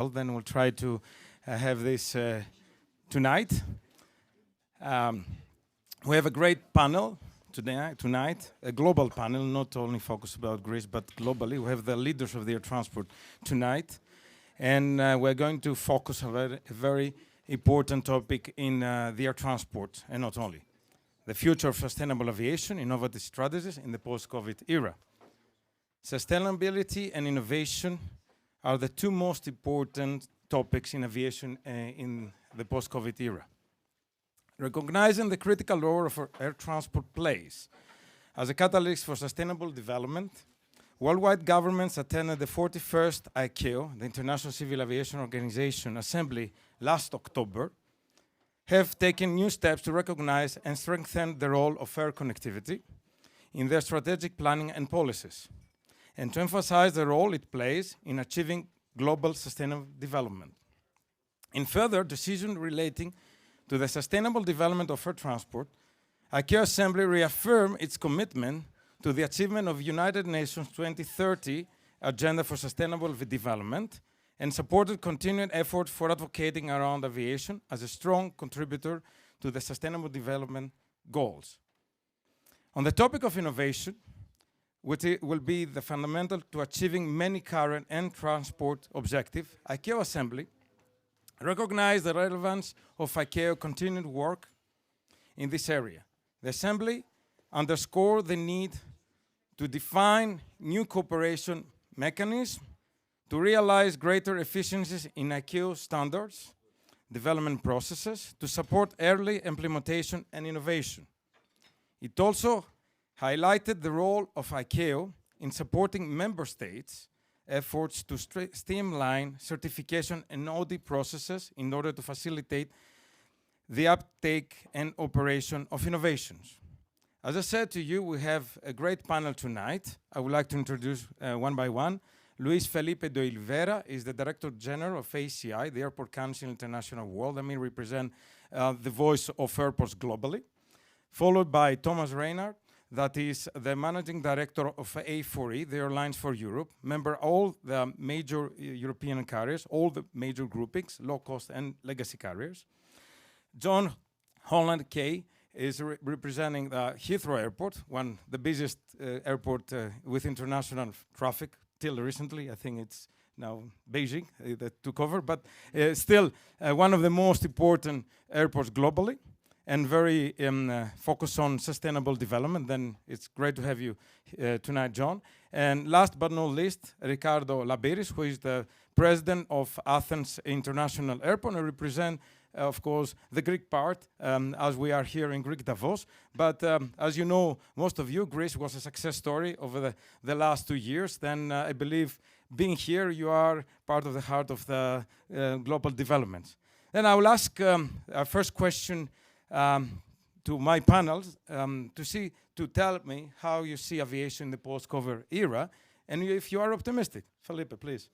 Well, then we'll try to have this tonight. We have a great panel tonight, a global panel, not only focused about Greece, but globally. We have the leaders of the air transport tonight. And we're going to focus on a very important topic in the air transport, and not only. The future of sustainable aviation, innovative strategies in the post-COVID era. Sustainability and innovation are the two most important topics in aviation in the post-COVID era. Recognizing the critical role of air transport plays as a catalyst for sustainable development, worldwide governments attended the 41st ICAO, the International Civil Aviation Organization Assembly last October, have taken new steps to recognize and strengthen the role of air connectivity in their strategic planning and policies, and to emphasize the role it plays in achieving global sustainable development. In further decision relating to the sustainable development of air transport, ICAO Assembly reaffirmed its commitment to the achievement of United Nations 2030 Agenda for Sustainable Development and supported continued effort for advocating around aviation as a strong contributor to the Sustainable Development Goals. On the topic of innovation, which will be the fundamental to achieving many current and transport objectives, ICAO Assembly recognized the relevance of ICAO continued work in this area. The Assembly underscored the need to define new cooperation mechanisms to realize greater efficiencies in ICAO standards, development processes, to support early implementation and innovation. It also highlighted the role of ICAO in supporting member states' efforts to streamline certification and audit processes in order to facilitate the uptake and operation of innovations. As I said to you, we have a great panel tonight. I would like to introduce one by one. Felipe de Oliveira is the Director General of ACI, the Airport Council International World. Let me represent the voice of airports globally. Followed by Thomas Reynaert, that is the Managing Director of A4E, the Airlines for Europe, member all the major European carriers, all the major groupings, low-cost and legacy carriers. John Holland-Kaye is representing Heathrow Airport, one the busiest airport with international traffic till recently. I think it's now Beijing that took over, but still one of the most important airports globally, and very focused on sustainable development. Then it's great to have you tonight, John. And last but not least, Riccardo Lambiris, who is the president of Athens International Airport, and represent, of course, the Greek part, as we are here in Greek Davos. But as you know, most of you, Greece was a success story over the last 2 years. Then I believe being here, you are part of the heart of the global developments. Then I will ask our first question to my panels to tell me how you see aviation in the post-COVID era, and if you are optimistic. Felipe, please.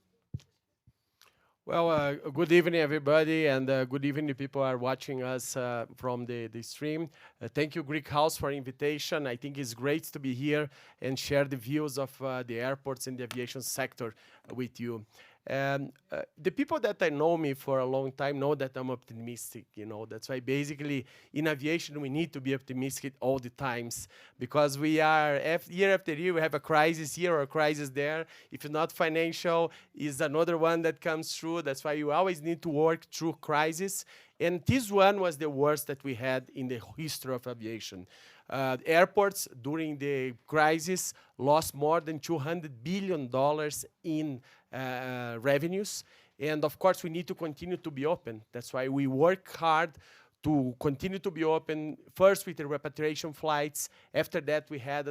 Well, good evening, everybody, and good evening to people who are watching us from the stream. Thank you, Greek House, for the invitation. I think it's great to be here and share the views of the airports and the aviation sector with you. And the people that I know me for a long time know that I'm optimistic, you know. That's why basically in aviation we need to be optimistic all the times, because we are, year after year, we have a crisis here or a crisis there. If it's not financial, is another one that comes through. That's why you always need to work through crisis. And this one was the worst that we had in the history of aviation. Airports during the crisis lost more than $200 billion in revenues. And of course, we need to continue to be open. That's why we work hard to continue to be open, first with the repatriation flights. After that,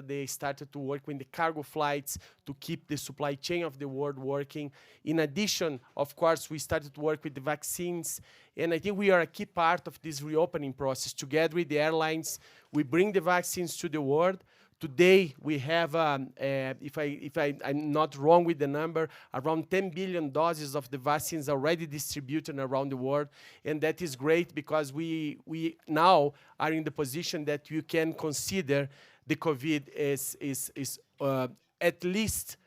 they started to work with the cargo flights to keep the supply chain of the world working. In addition, of course, we started to work with the vaccines. And I think we are a key part of this reopening process. Together with the airlines, we bring the vaccines to the world. Today, we have, if I'm not wrong with the number, around 10 billion doses of the vaccines already distributed around the world. And that is great because we now are in the position that you can consider the COVID is at least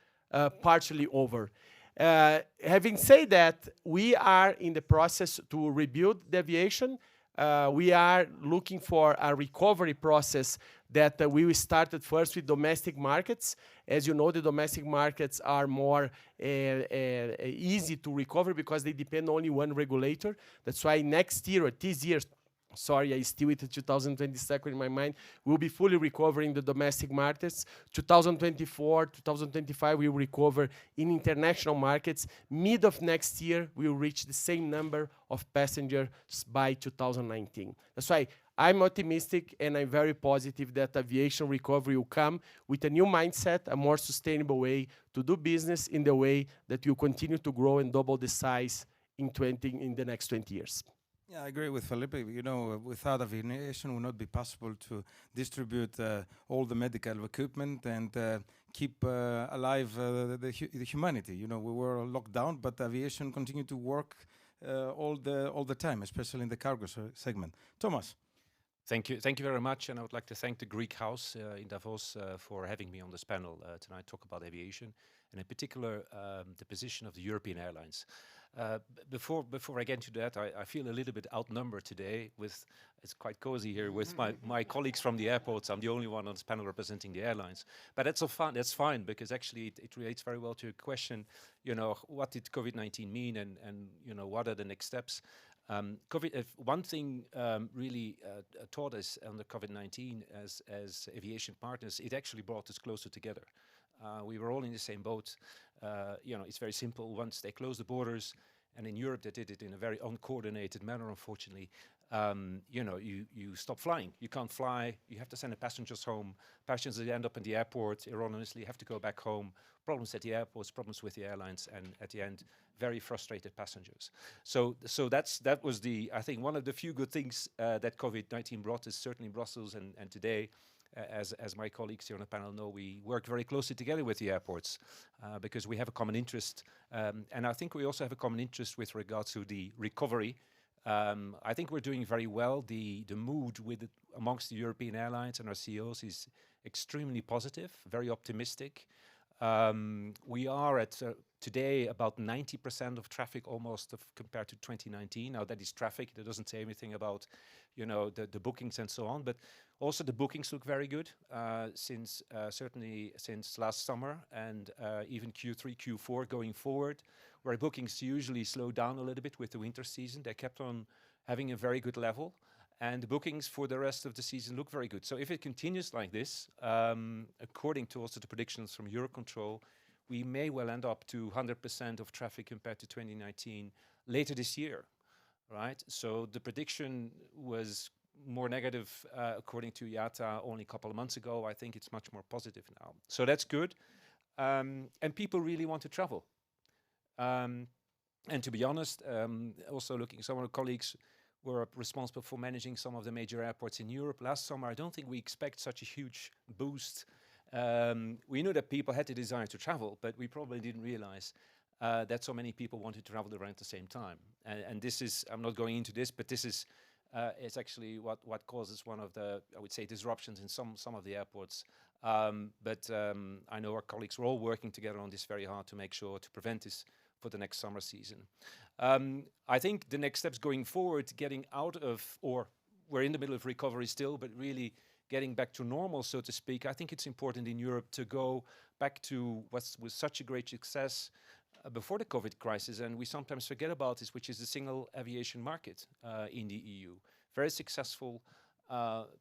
partially over. Having said that, we are in the process to rebuild the aviation. We are looking for a recovery process that we will start at first with domestic markets. As you know, the domestic markets are more easy to recover because they depend only one regulator. That's why next year or this year, sorry, I still with the 2022 in my mind, we'll be fully recovering the domestic markets. 2024, 2025, we will recover in international markets. Mid of next year, we will reach the same number of passengers by 2019. That's why I'm optimistic and I'm very positive that aviation recovery will come with a new mindset, a more sustainable way to do business in the way that will continue to grow and double the size in the next 20 years. Yeah, I agree with Felipe. You know, without aviation, it would not be possible to distribute all the medical equipment and keep alive the humanity. You know, we were locked down, but aviation continued to work all the time, especially in the cargo segment. Thomas. Thank you very much, and I would like to thank the Greek House in Davos for having me on this panel tonight, talk about aviation, and in particular the position of the European airlines. Before I get into that, I feel a little bit outnumbered today. It's quite cozy here with my colleagues from the airports. I'm the only one on this panel representing the airlines, but that's fine because actually it relates very well to a question. You know, what did COVID-19 mean, and you know, what are the next steps? One thing really taught us on the COVID-19 as aviation partners, it actually brought us closer together. We were all in the same boat. You know, it's very simple. Once they closed the borders, and in Europe they did it in a very uncoordinated manner, unfortunately, you know, you stop flying. You can't fly. You have to send the passengers home. Passengers end up in the airport, erroneously have to go back home. Problems at the airports, problems with the airlines, and at the end, very frustrated passengers. So that was I think one of the few good things that COVID-19 brought us, certainly Brussels and today. As my colleagues here on the panel know, we work very closely together with the airports because we have a common interest. And I think we also have a common interest with regards to the recovery. I think we're doing very well. The mood amongst the European airlines and our CEOs is extremely positive, very optimistic. We are at today about 90% of traffic almost compared to 2019. Now that is traffic. That doesn't say anything about, you know, the bookings and so on. But also the bookings look very good certainly since last summer and even Q3, Q4 going forward, where bookings usually slow down a little bit with the winter season. They kept on having a very good level. And the bookings for the rest of the season look very good. So if it continues like this, according to also the predictions from Eurocontrol, we may well end up to 100% of traffic compared to 2019 later this year, right? So the prediction was more negative, according to IATA, only a couple of months ago. I think it's much more positive now. So that's good. And people really want to travel. And to be honest, also looking, some of our colleagues were responsible for managing some of the major airports in Europe. Last summer, I don't think we expect such a huge boost. We knew that people had the desire to travel, but we probably didn't realize that so many people wanted to travel around the same time. And this is, I'm not going into this, but this is it's actually what causes one of the, I would say, disruptions in some of the airports. But I know our colleagues were all working together on this very hard to make sure to prevent this for the next summer season. I think the next steps going forward, getting out of, or we're in the middle of recovery still, but really getting back to normal, so to speak. I think it's important in Europe to go back to what was such a great success before the COVID crisis, and we sometimes forget about this, which is the single aviation market in the EU. Very successful.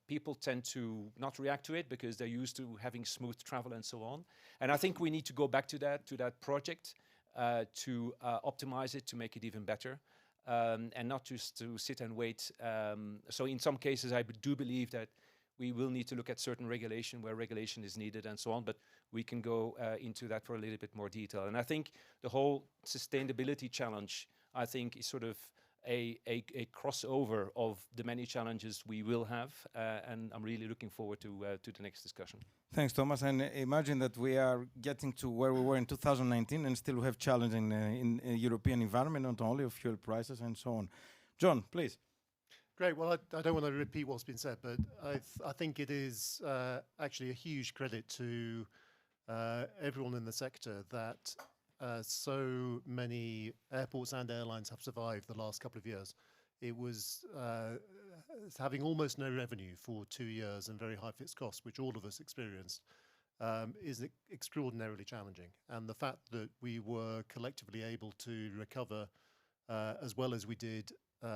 People tend to not react to it because they're used to having smooth travel and so on. And I think we need to go back to that project, to optimize it, to make it even better, and not just to sit and wait. So in some cases, I do believe that we will need to look at certain regulation where regulation is needed and so on, but we can go into that for a little bit more detail. And I think the whole sustainability challenge, I think, is sort of a crossover of the many challenges we will have, and I'm really looking forward to the next discussion. Thanks, Thomas. And imagine that we are getting to where we were in 2019 and still have challenges in European environment, not only of fuel prices and so on. John, please. Great. Well, I don't want to repeat what's been said, but I think it is actually a huge credit to everyone in the sector that so many airports and airlines have survived the last couple of years. It was having almost no revenue for 2 years and very high fixed costs, which all of us experienced, is extraordinarily challenging. And the fact that we were collectively able to recover as well as we did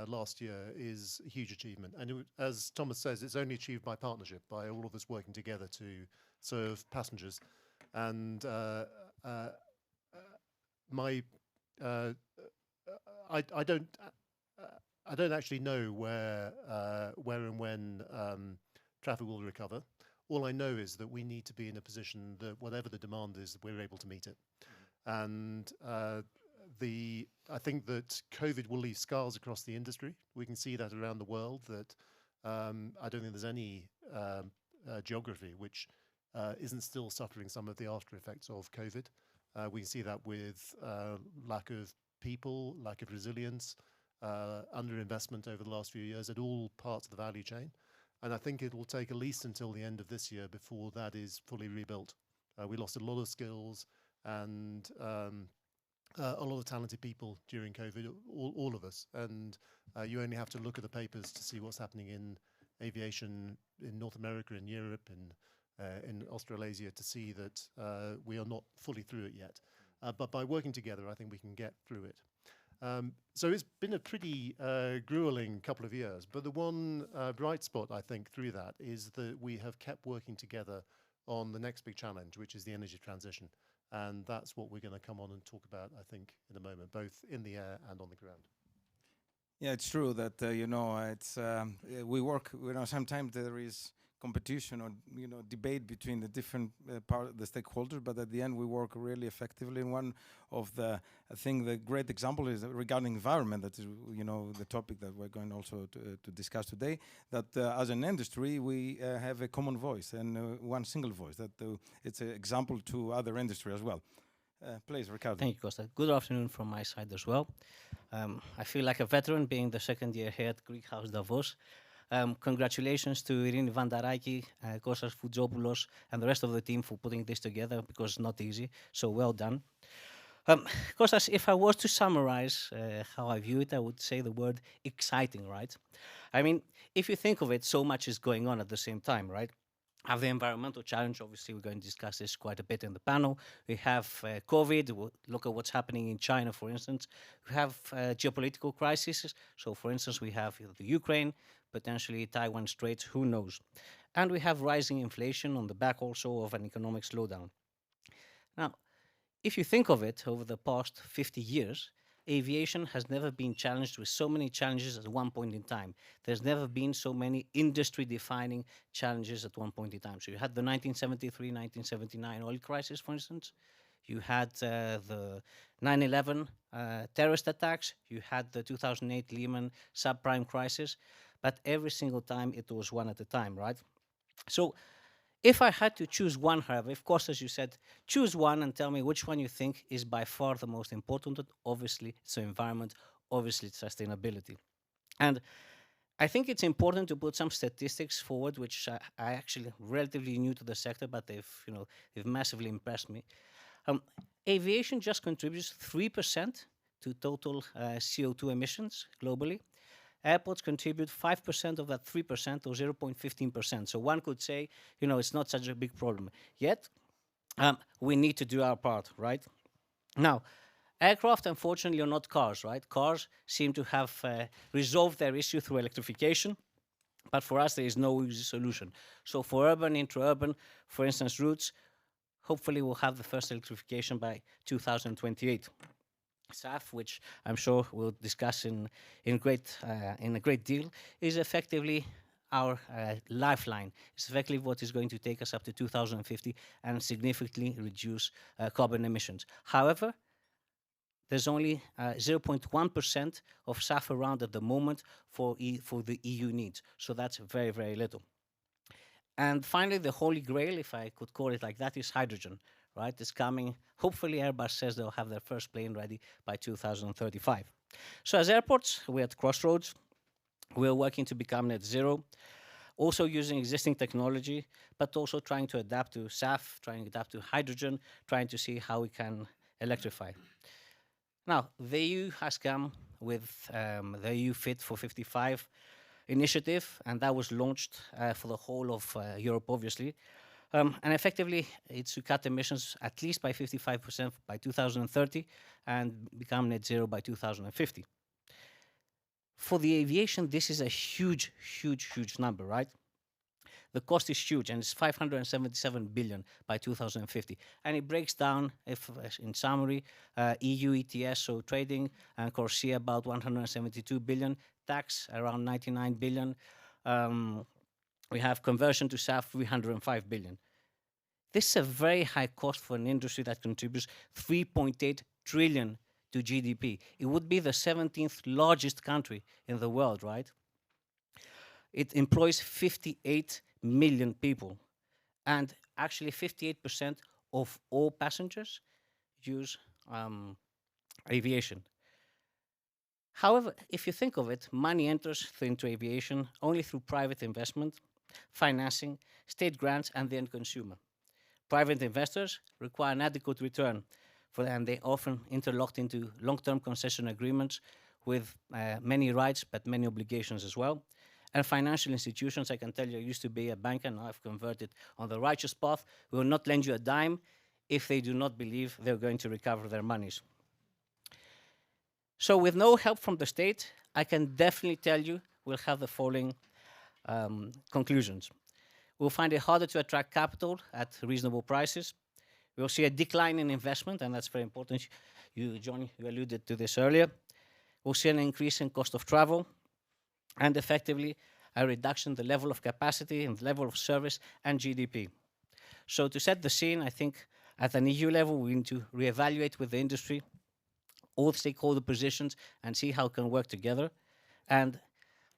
last year is a huge achievement. And as Thomas says, it's only achieved by partnership, by all of us working together to serve passengers. And I don't actually know where and when traffic will recover. All I know is that we need to be in a position that whatever the demand is, we're able to meet it. And I think that COVID will leave scars across the industry. We can see that around the world. That I don't think there's any geography which isn't still suffering some of the after effects of COVID. We can see that with lack of people, lack of resilience, underinvestment over the last few years at all parts of the value chain. And I think it will take at least until the end of this year before that is fully rebuilt. We lost a lot of skills and a lot of talented people during COVID, all of us. And you only have to look at the papers to see what's happening in aviation in North America, in Europe, in Australasia to see that we are not fully through it yet. But by working together, I think we can get through it. So it's been a pretty grueling couple of years, but the one bright spot, I think, through that is that we have kept working together on the next big challenge, which is the energy transition. And that's what we're going to come on and talk about, I think, in a moment, both in the air and on the ground. Yeah, it's true that, it's we work, sometimes there is competition or, debate between the different the stakeholders, but at the end we work really effectively. And one of the, I think the great example is regarding environment, that is, the topic that we're going also to discuss today, that as an industry we have a common voice and one single voice, that it's an example to other industry as well. Please, Riccardo. Thank you, Kostas. Good afternoon from my side as well. I feel like a veteran being the second year here at Greek House Davos. Congratulations to Irini Vandaraki, Kostas Foutzopoulos, and the rest of the team for putting this together, because it's not easy. So well done. Kostas, if I was to summarize how I view it, I would say the word exciting, right? I mean, if you think of it, so much is going on at the same time, right? Have the environmental challenge, obviously we're going to discuss this quite a bit in the panel. We have COVID, we'll look at what's happening in China, for instance. We have geopolitical crises. So, for instance, we have the Ukraine, potentially Taiwan Straits, who knows. And we have rising inflation on the back also of an economic slowdown. Now, if you think of it, over the past 50 years, aviation has never been challenged with so many challenges at one point in time. There's never been so many industry-defining challenges at one point in time. So you had the 1973, 1979 oil crisis, for instance. You had the 9/11 terrorist attacks. You had the 2008 Lehman subprime crisis. But every single time it was one at a time, right? So if I had to choose one, however, of course, as you said, choose one and tell me which one you think is by far the most important. Obviously, it's the environment. Obviously, it's sustainability. And I think it's important to put some statistics forward, which I actually relatively new to the sector, but they've massively impressed me. Aviation just contributes 3% to total CO2 emissions globally. Airports contribute 5% of that 3%, or 0.15%. So one could say, it's not such a big problem. Yet, we need to do our part, right? Now, aircraft, unfortunately, are not cars, right? Cars seem to have resolved their issue through electrification. But for us, there is no easy solution. So for urban, intra-urban, for instance, routes, hopefully we'll have the first electrification by 2028. SAF, which I'm sure we'll discuss in a great deal, is effectively our lifeline. It's effectively what is going to take us up to 2050 and significantly reduce carbon emissions. However, there's only 0.1% of SAF around at the moment for the EU needs. So that's very, very little. And finally, the holy grail, if I could call it like that, is hydrogen. Right, it's coming. Hopefully, Airbus says they'll have their first plane ready by 2035. So as airports, we're at crossroads. We're working to become net zero, also using existing technology, but also trying to adapt to SAF, trying to adapt to hydrogen, trying to see how we can electrify. Now, the EU has come with the EU Fit for 55 initiative, and that was launched for the whole of Europe, obviously. And effectively, it's to cut emissions at least by 55% by 2030 and become net zero by 2050. For the aviation, this is a huge, huge, huge number, right? The cost is huge, and it's 577 billion by 2050. And it breaks down, if, in summary, EU ETS, so trading, and CORSIA about 172 billion, tax around 99 billion. We have conversion to SAF 305 billion. This is a very high cost for an industry that contributes 3.8 trillion to GDP. It would be the 17th largest country in the world, right? It employs 58 million people, and actually 58% of all passengers use aviation. However, if you think of it, money enters into aviation only through private investment, financing, state grants, and the end consumer. Private investors require an adequate return for them. They often interlocked into long-term concession agreements with many rights but many obligations as well. And financial institutions, I can tell you, I used to be a banker, now I've converted on the righteous path, will not lend you a dime if they do not believe they're going to recover their monies. So with no help from the state, I can definitely tell you we'll have the following conclusions. We'll find it harder to attract capital at reasonable prices. We'll see a decline in investment, and that's very important. John, you alluded to this earlier. We'll see an increase in cost of travel, and effectively a reduction in the level of capacity and the level of service and GDP. So to set the scene, I think at an EU level, we need to reevaluate with the industry all stakeholder positions and see how it can work together. And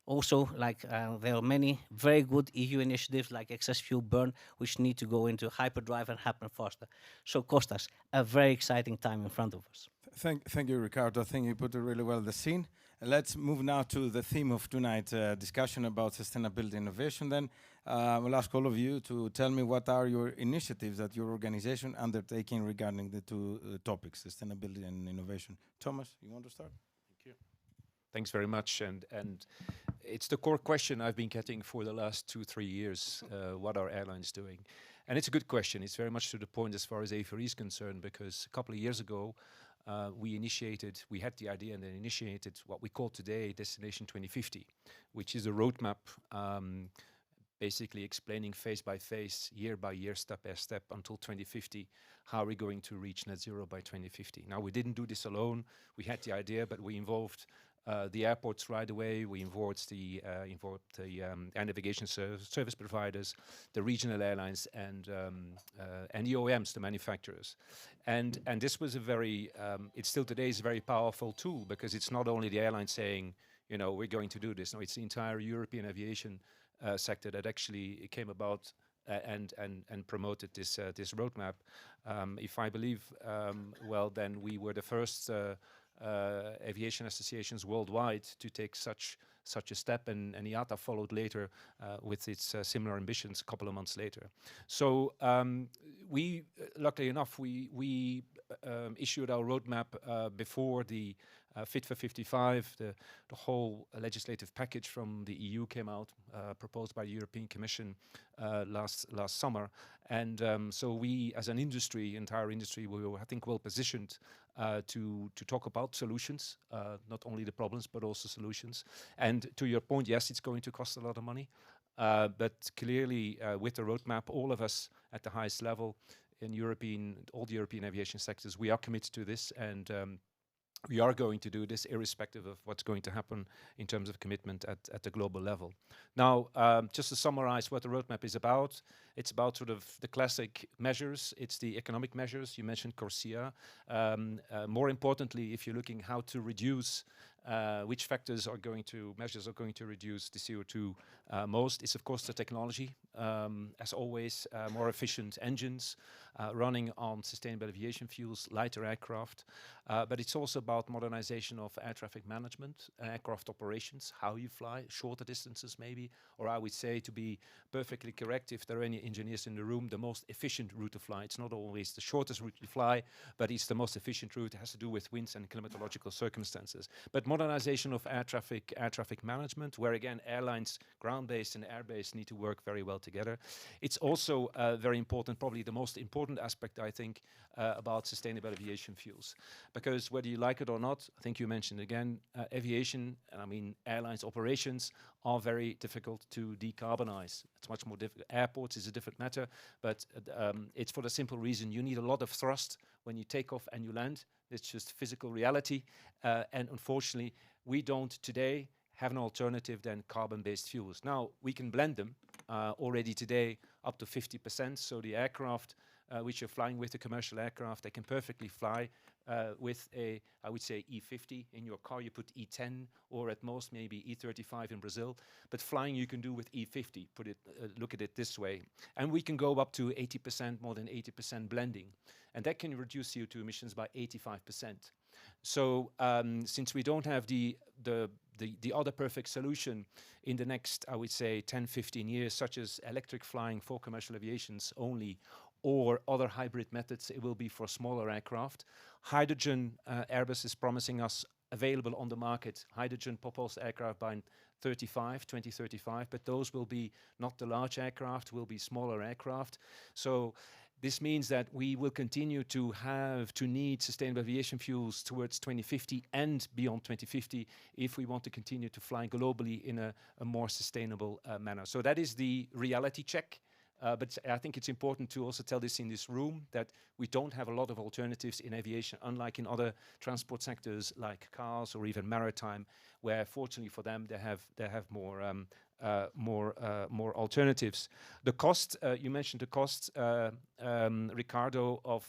also, there are many very good EU initiatives like excess fuel burn, which need to go into hyperdrive and happen faster. So, Kostas, a very exciting time in front of us. Thank you, Riccardo. I think you put it really well the scene. Let's move now to the theme of tonight's discussion about sustainability innovation. Then we'll ask all of you to tell me what are your initiatives that your organization undertaking regarding the two topics, sustainability and innovation. Thomas, you want to start? Thank you. Thanks very much. And it's the core question I've been getting for the last 2-3 years. What are airlines doing? And it's a good question. It's very much to the point as far as A4E is concerned, because a couple of years ago, we had the idea and then initiated what we call today Destination 2050, which is a roadmap basically explaining phase by phase, year by year, step by step until 2050, how we're going to reach net zero by 2050. Now, we didn't do this alone. We had the idea, but we involved the airports right away. We involved the air navigation service providers, the regional airlines, and the OEMs, the manufacturers. And this was a very, it still today is a very powerful tool, because it's not only the airline saying, you know, we're going to do this. No, it's the entire European aviation sector that actually came about and promoted this roadmap. If I believe well, then we were the first aviation associations worldwide to take such a step, and IATA followed later with its similar ambitions a couple of months later. So we, luckily enough, we issued our roadmap before the Fit for 55, the whole legislative package from the EU came out, proposed by the European Commission last summer. And so we, as an industry, entire industry, we were, I think, well positioned to talk about solutions, not only the problems, but also solutions. And to your point, yes, it's going to cost a lot of money. But clearly, with the roadmap, all of us at the highest level in all the European aviation sectors, we are committed to this, and we are going to do this irrespective of what's going to happen in terms of commitment at the global level. Now, just to summarize what the roadmap is about, it's about sort of the classic measures. It's the economic measures. You mentioned CORSIA. More importantly, if you're looking how to reduce which measures are going to reduce the CO2 most, is of course the technology. As always, more efficient engines, running on sustainable aviation fuels, lighter aircraft. But it's also about modernization of air traffic management, aircraft operations, how you fly, shorter distances maybe, or I would say, to be perfectly correct, if there are any engineers in the room, the most efficient route to fly. It's not always the shortest route you fly, but it's the most efficient route. It has to do with winds and climatological circumstances. But modernization of air traffic management, where again, airlines, ground-based and air-based, need to work very well together. It's also very important, probably the most important aspect, I think, about sustainable aviation fuels. Because whether you like it or not, I think you mentioned again, aviation, I mean airlines operations, are very difficult to decarbonize. It's much more difficult. Airports is a different matter, but it's for the simple reason you need a lot of thrust when you take off and you land. It's just physical reality. And unfortunately, we don't today have an alternative than carbon-based fuels. Now, we can blend them already today up to 50%. So the aircraft which you're flying with, the commercial aircraft, they can perfectly fly with a, I would say, E50. In your car, you put E10, or at most maybe E35 in Brazil. But flying you can do with E50. Look at it this way. And we can go up to 80%, more than 80% blending. And that can reduce CO2 emissions by 85%. So since we don't have the other perfect solution in the next, I would say, 10, 15 years, such as electric flying for commercial aviations only, or other hybrid methods, it will be for smaller aircraft. Hydrogen, Airbus is promising us available on the market, hydrogen propulsed aircraft by 2035, but those will be not the large aircraft, will be smaller aircraft. So this means that we will continue to need sustainable aviation fuels towards 2050 and beyond 2050 if we want to continue to fly globally in a more sustainable manner. So that is the reality check. But I think it's important to also tell this in this room, that we don't have a lot of alternatives in aviation, unlike in other transport sectors like cars or even maritime, where fortunately for them they have more alternatives. The cost, you mentioned the cost, Riccardo, of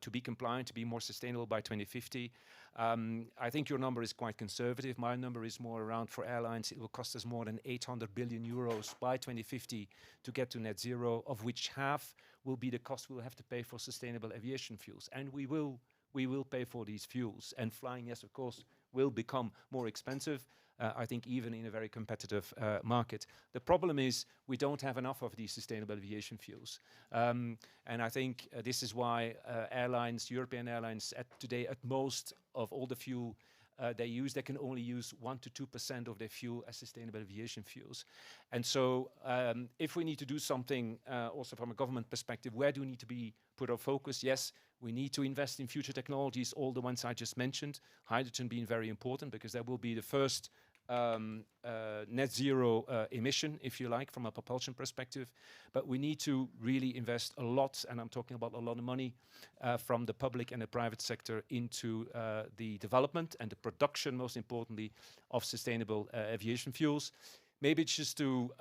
to be compliant, to be more sustainable by 2050. I think your number is quite conservative. My number is more around, for airlines, it will cost us more than 800 billion euros by 2050 to get to net zero, of which half will be the cost we'll have to pay for sustainable aviation fuels. And we will pay for these fuels. And flying, yes, of course, will become more expensive. I think even in a very competitive market. The problem is we don't have enough of these sustainable aviation fuels. And I think this is why airlines, European airlines, today at most of all the fuel they use, they can only use 1 to 2% of their fuel as sustainable aviation fuels. And so if we need to do something also from a government perspective, where do we need to put our focus? Yes, we need to invest in future technologies, all the ones I just mentioned, hydrogen being very important because that will be the first net zero emission, if you like, from a propulsion perspective. But we need to really invest a lot, and I'm talking about a lot of money from the public and the private sector into the development and the production, most importantly, of sustainable aviation fuels. Maybe it's just to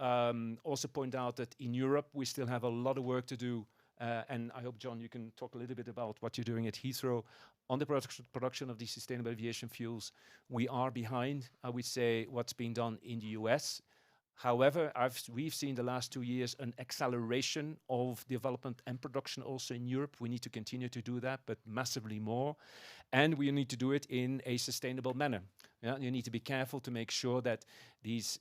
also point out that in Europe, we still have a lot of work to do. And I hope, John, you can talk a little bit about what you're doing at Heathrow on the production of these sustainable aviation fuels. We are behind, I would say, what's been done in the US. However, we've seen the last 2 years an acceleration of development and production also in Europe. We need to continue to do that, but massively more. And we need to do it in a sustainable manner. Yeah? You need to be careful to make sure that these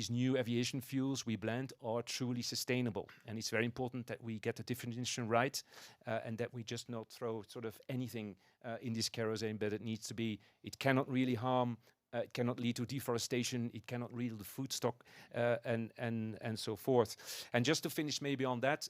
new aviation fuels we blend are truly sustainable. And it's very important that we get the definition right and that we just not throw sort of anything in this kerosene, but it cannot really harm. It cannot lead to deforestation. It cannot lead to food stock and so forth. And just to finish maybe on that,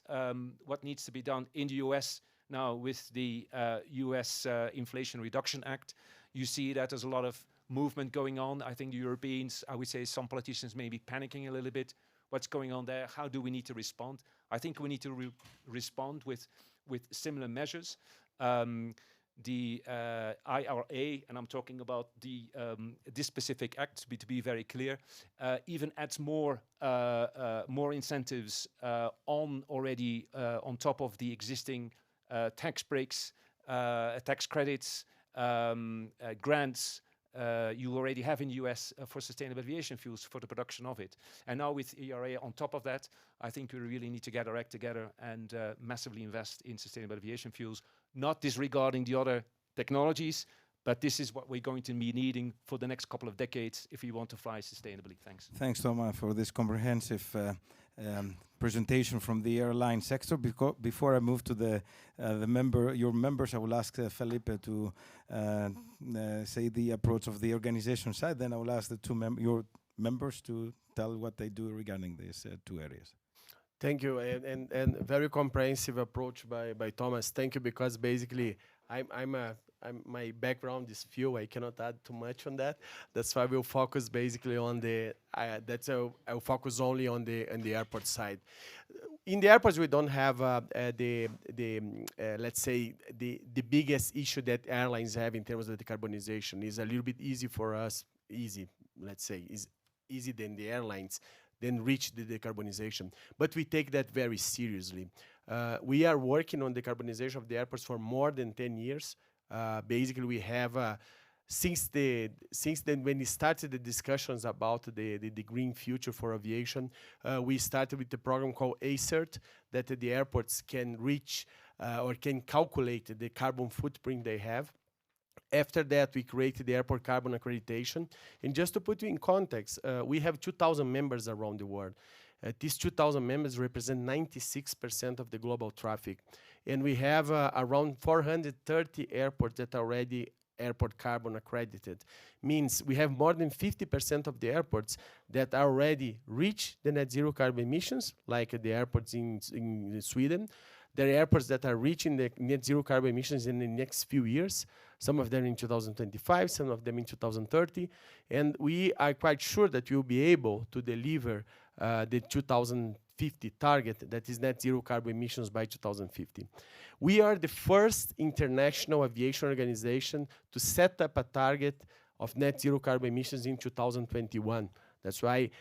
what needs to be done in the US now with the US Inflation Reduction Act, you see that there's a lot of movement going on. I think the Europeans, I would say some politicians may be panicking a little bit. What's going on there? How do we need to respond? I think we need to respond with similar measures. The IRA, and I'm talking about this specific act, to be very clear, even adds more incentives on top of the existing tax breaks, tax credits, grants, you already have in the US for sustainable aviation fuels for the production of it. And now with ERA on top of that, I think we really need to get our act together and massively invest in sustainable aviation fuels, not disregarding the other technologies, but this is what we're going to be needing for the next couple of decades if we want to fly sustainably. Thanks. Thanks, Thomas, for this comprehensive presentation from the airline sector. Before I move to your members, I will ask Felipe to say the approach of the organization side. Then I will ask your members to tell what they do regarding these two areas. Thank you, and very comprehensive approach by Thomas. Thank you, because basically my background is fuel. I cannot add too much on that. That's why we'll focus basically on I'll focus only on the airport side. In the airports, we don't have let's say the biggest issue that airlines have in terms of decarbonization. Is a little bit easy for us. Let's say, is easy than the airlines. Then reach the decarbonization. But we take that very seriously. We are working on decarbonization of the airports for more than 10 years. Basically, we have, since then when we started the discussions about the green future for aviation, we started with the program called ACERT, that the airports can reach or can calculate the carbon footprint they have. After that, we created the Airport Carbon Accreditation. And just to put you in context, we have 2,000 members around the world. These 2,000 members represent 96% of the global traffic. And we have around 430 airports that are already Airport Carbon accredited. Means we have more than 50% of the airports that already reach the net zero carbon emissions, like the airports in Sweden. There are airports that are reaching the net zero carbon emissions in the next few years, some of them in 2025, some of them in 2030. And we are quite sure that we'll be able to deliver the 2050 target, that is net zero carbon emissions by 2050. We are the first international aviation organization to set up a target of net zero carbon emissions in 2021. That's why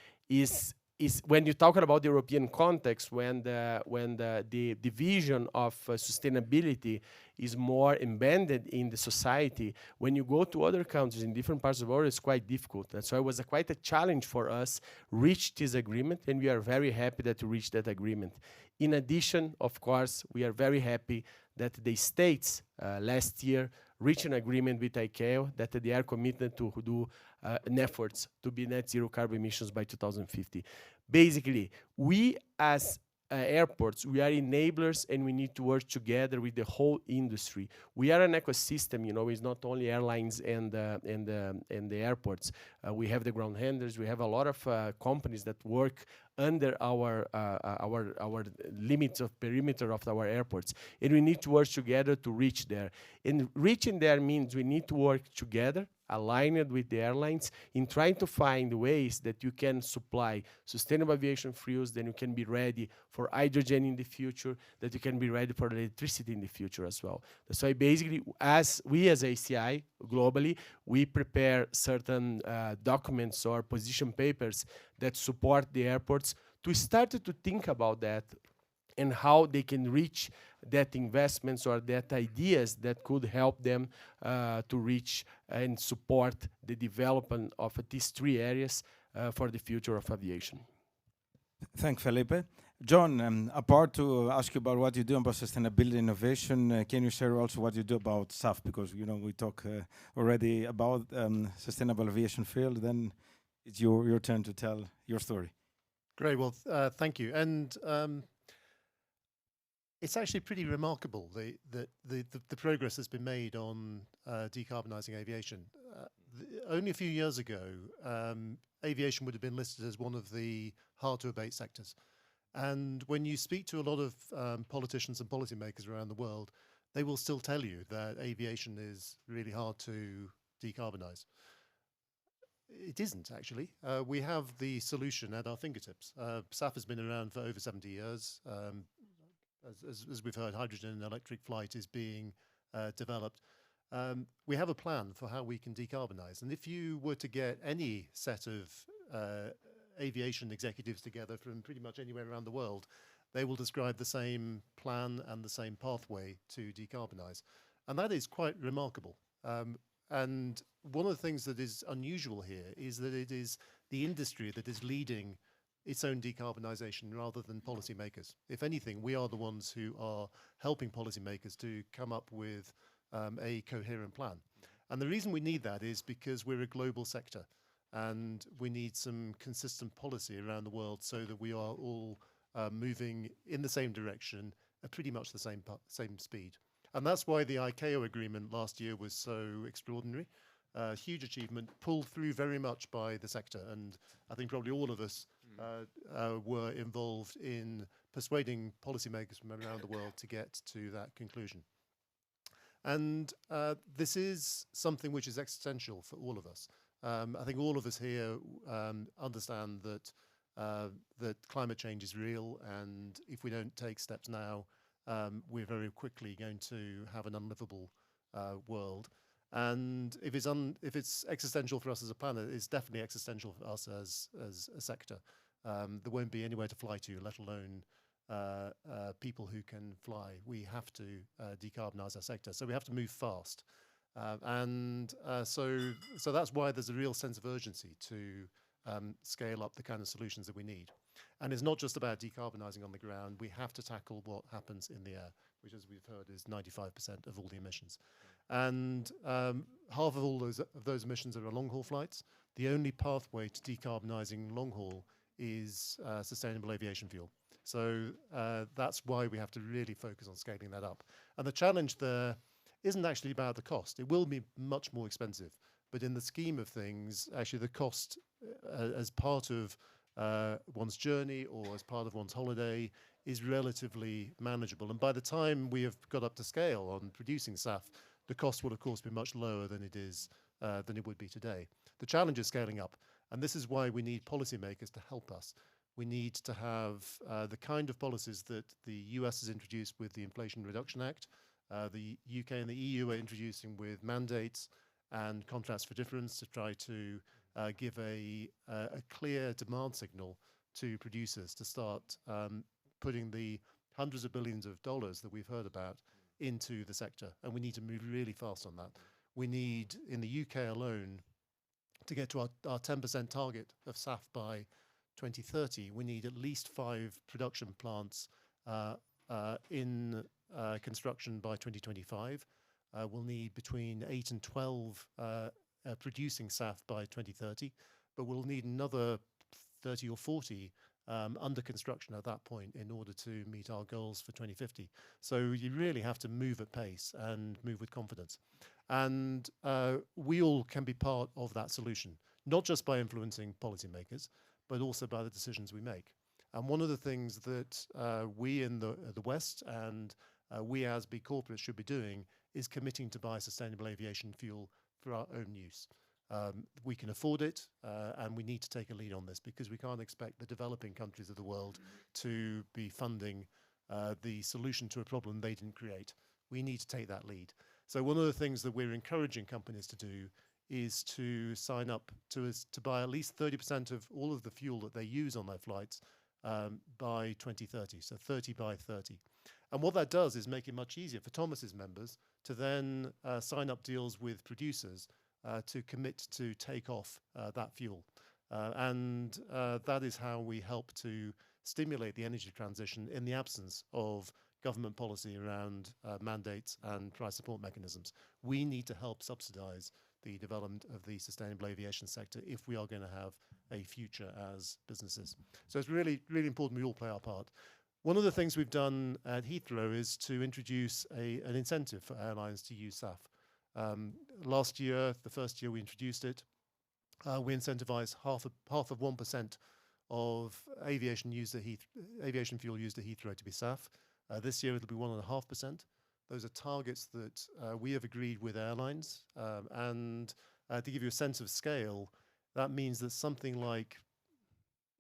when you're talking about the European context, when the vision of sustainability is more embedded in the society, when you go to other countries in different parts of the world, it's quite difficult. And so it was quite a challenge for us reach this agreement, and we are very happy that we reached that agreement. In addition, of course, we are very happy that the states last year reached an agreement with ICAO that they are committed to do an efforts to be net zero carbon emissions by 2050. Basically, we as airports, we are enablers, and we need to work together with the whole industry. We are an ecosystem, it's not only airlines and the airports. We have the ground handlers. We have a lot of companies that work under our limits of perimeter of our airports, and we need to work together to reach there. And reaching there means we need to work together, aligned with the airlines, in trying to find ways that you can supply sustainable aviation fuels, then you can be ready for hydrogen in the future, that you can be ready for electricity in the future as well. So basically, as ACI globally, we prepare certain documents or position papers that support the airports to start to think about that and how they can reach that investments or that ideas that could help them to reach and support the development of these three areas for the future of aviation. Thanks, Felipe. John, apart to ask you about what you do about sustainability innovation, can you share also what you do about SAF? Because we talk already about sustainable aviation field. Then it's your turn to tell your story. Great. Well, thank you. And it's actually pretty remarkable the progress that's been made on decarbonising aviation. Only a few years ago, aviation would have been listed as one of the hard-to-abate sectors. And when you speak to a lot of politicians and policymakers around the world, they will still tell you that aviation is really hard to decarbonise. It isn't, actually. We have the solution at our fingertips. SAF has been around for over 70 years. As we've heard, hydrogen and electric flight is being developed. We have a plan for how we can decarbonise. And if you were to get any set of aviation executives together from pretty much anywhere around the world, they will describe the same plan and the same pathway to decarbonise. And that is quite remarkable. and one of the things that is unusual here is that it is the industry that is leading its own decarbonisation rather than policymakers. If anything, we are the ones who are helping policymakers to come up with a coherent plan. And the reason we need that is because we're a global sector, and we need some consistent policy around the world so that we are all moving in the same direction at pretty much the same speed. And that's why the ICAO agreement last year was so extraordinary. Huge achievement, pulled through very much by the sector. And I think probably all of us were involved in persuading policymakers from around the world to get to that conclusion. And this is something which is existential for all of us. I think all of us here understand that that climate change is real, and if we don't take steps now, we're very quickly going to have an unlivable world. And if it's existential for us as a planet, it's definitely existential for us as a sector. There won't be anywhere to fly to, let alone people who can fly. We have to decarbonize our sector, so we have to move fast. So that's why there's a real sense of urgency to scale up the kind of solutions that we need. And it's not just about decarbonizing on the ground. We have to tackle what happens in the air, which, as we've heard, is 95% of all the emissions. And half of all those emissions are long-haul flights. The only pathway to decarbonizing long-haul is sustainable aviation fuel. So that's why we have to really focus on scaling that up. And the challenge there isn't actually about the cost. It will be much more expensive. But in the scheme of things, actually the cost as part of one's journey or as part of one's holiday is relatively manageable. And by the time we have got up to scale on producing SAF, the cost will of course be much lower than it would be today. The challenge is scaling up. And this is why we need policymakers to help us. We need to have the kind of policies that the US has introduced with the Inflation Reduction Act, the UK and the EU are introducing with mandates and contracts for difference to try to give a clear demand signal to producers to start putting the hundreds of billions of dollars that we've heard about into the sector. And we need to move really fast on that. We need, in the UK alone, to get to our 10% target of SAF by 2030, we need at least 5 production plants in construction by 2025. We'll need between 8 and 12 producing SAF by 2030, but we'll need another 30 or 40 under construction at that point in order to meet our goals for 2050. So you really have to move at pace and move with confidence. And we all can be part of that solution, not just by influencing policymakers, but also by the decisions we make. And one of the things that we in the West and we as big corporates should be doing is committing to buy sustainable aviation fuel for our own use. We can afford it, and we need to take a lead on this because we can't expect the developing countries of the world to be funding the solution to a problem they didn't create. We need to take that lead. So one of the things that we're encouraging companies to do is to sign up to buy at least 30% of all of the fuel that they use on their flights by 2030, so 30 by 30. And what that does is make it much easier for Thomas's members to then sign up deals with producers to commit to take off that fuel. And that is how we help to stimulate the energy transition in the absence of government policy around mandates and price support mechanisms. We need to help subsidize the development of the sustainable aviation sector if we are going to have a future as businesses. So it's really, really important we all play our part. One of the things we've done at Heathrow is to introduce an incentive for airlines to use SAF. Last year, the first year we introduced it, we incentivized half of 1% of aviation fuel used at Heathrow to be SAF. This year it'll be 1.5%. Those are targets that we have agreed with airlines. And to give you a sense of scale, that means that something like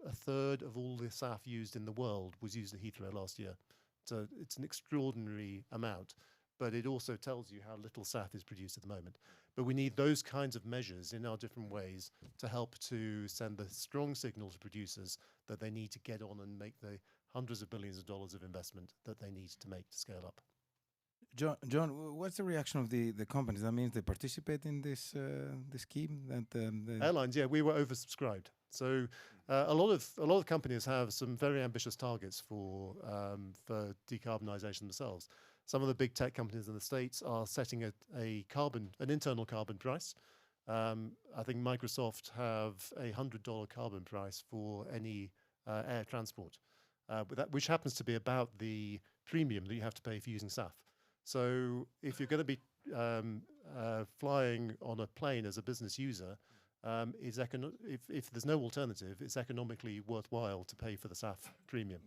a third of all the SAF used in the world was used at Heathrow last year. So it's an extraordinary amount, but it also tells you how little SAF is produced at the moment. But we need those kinds of measures in our different ways to help to send the strong signal to producers that they need to get on and make the hundreds of billions of dollars of investment that they need to make to scale up. John, what's the reaction of the companies? That means they participate in this the scheme. Airlines, yeah, we were oversubscribed. So a lot of companies have some very ambitious targets for decarbonisation themselves. Some of the big tech companies in the States are setting an internal carbon price. I think Microsoft have $100 carbon price for any air transport, which happens to be about the premium that you have to pay for using SAF. So if you're going to be flying on a plane as a business user, if there's no alternative, it's economically worthwhile to pay for the SAF premium,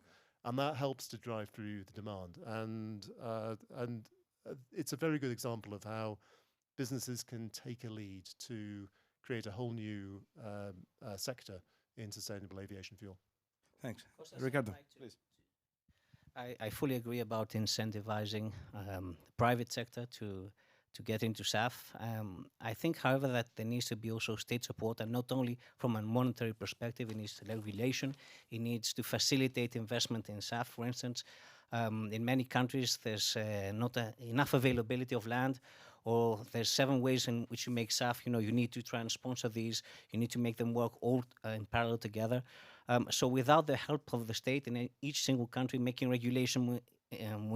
and that helps to drive through the demand. And it's a very good example of how businesses can take a lead to create a whole new sector in sustainable aviation fuel. Thanks. Riccardo, please. I fully agree about incentivizing the private sector to get into SAF. I think, however, that there needs to be also state support, and not only from a monetary perspective. It needs regulation. It needs to facilitate investment in SAF, for instance. In many countries, there's not enough availability of land, or there's 7 ways in which you make SAF. You need to try and sponsor these. You need to make them work all in parallel together. So without the help of the state in each single country making regulation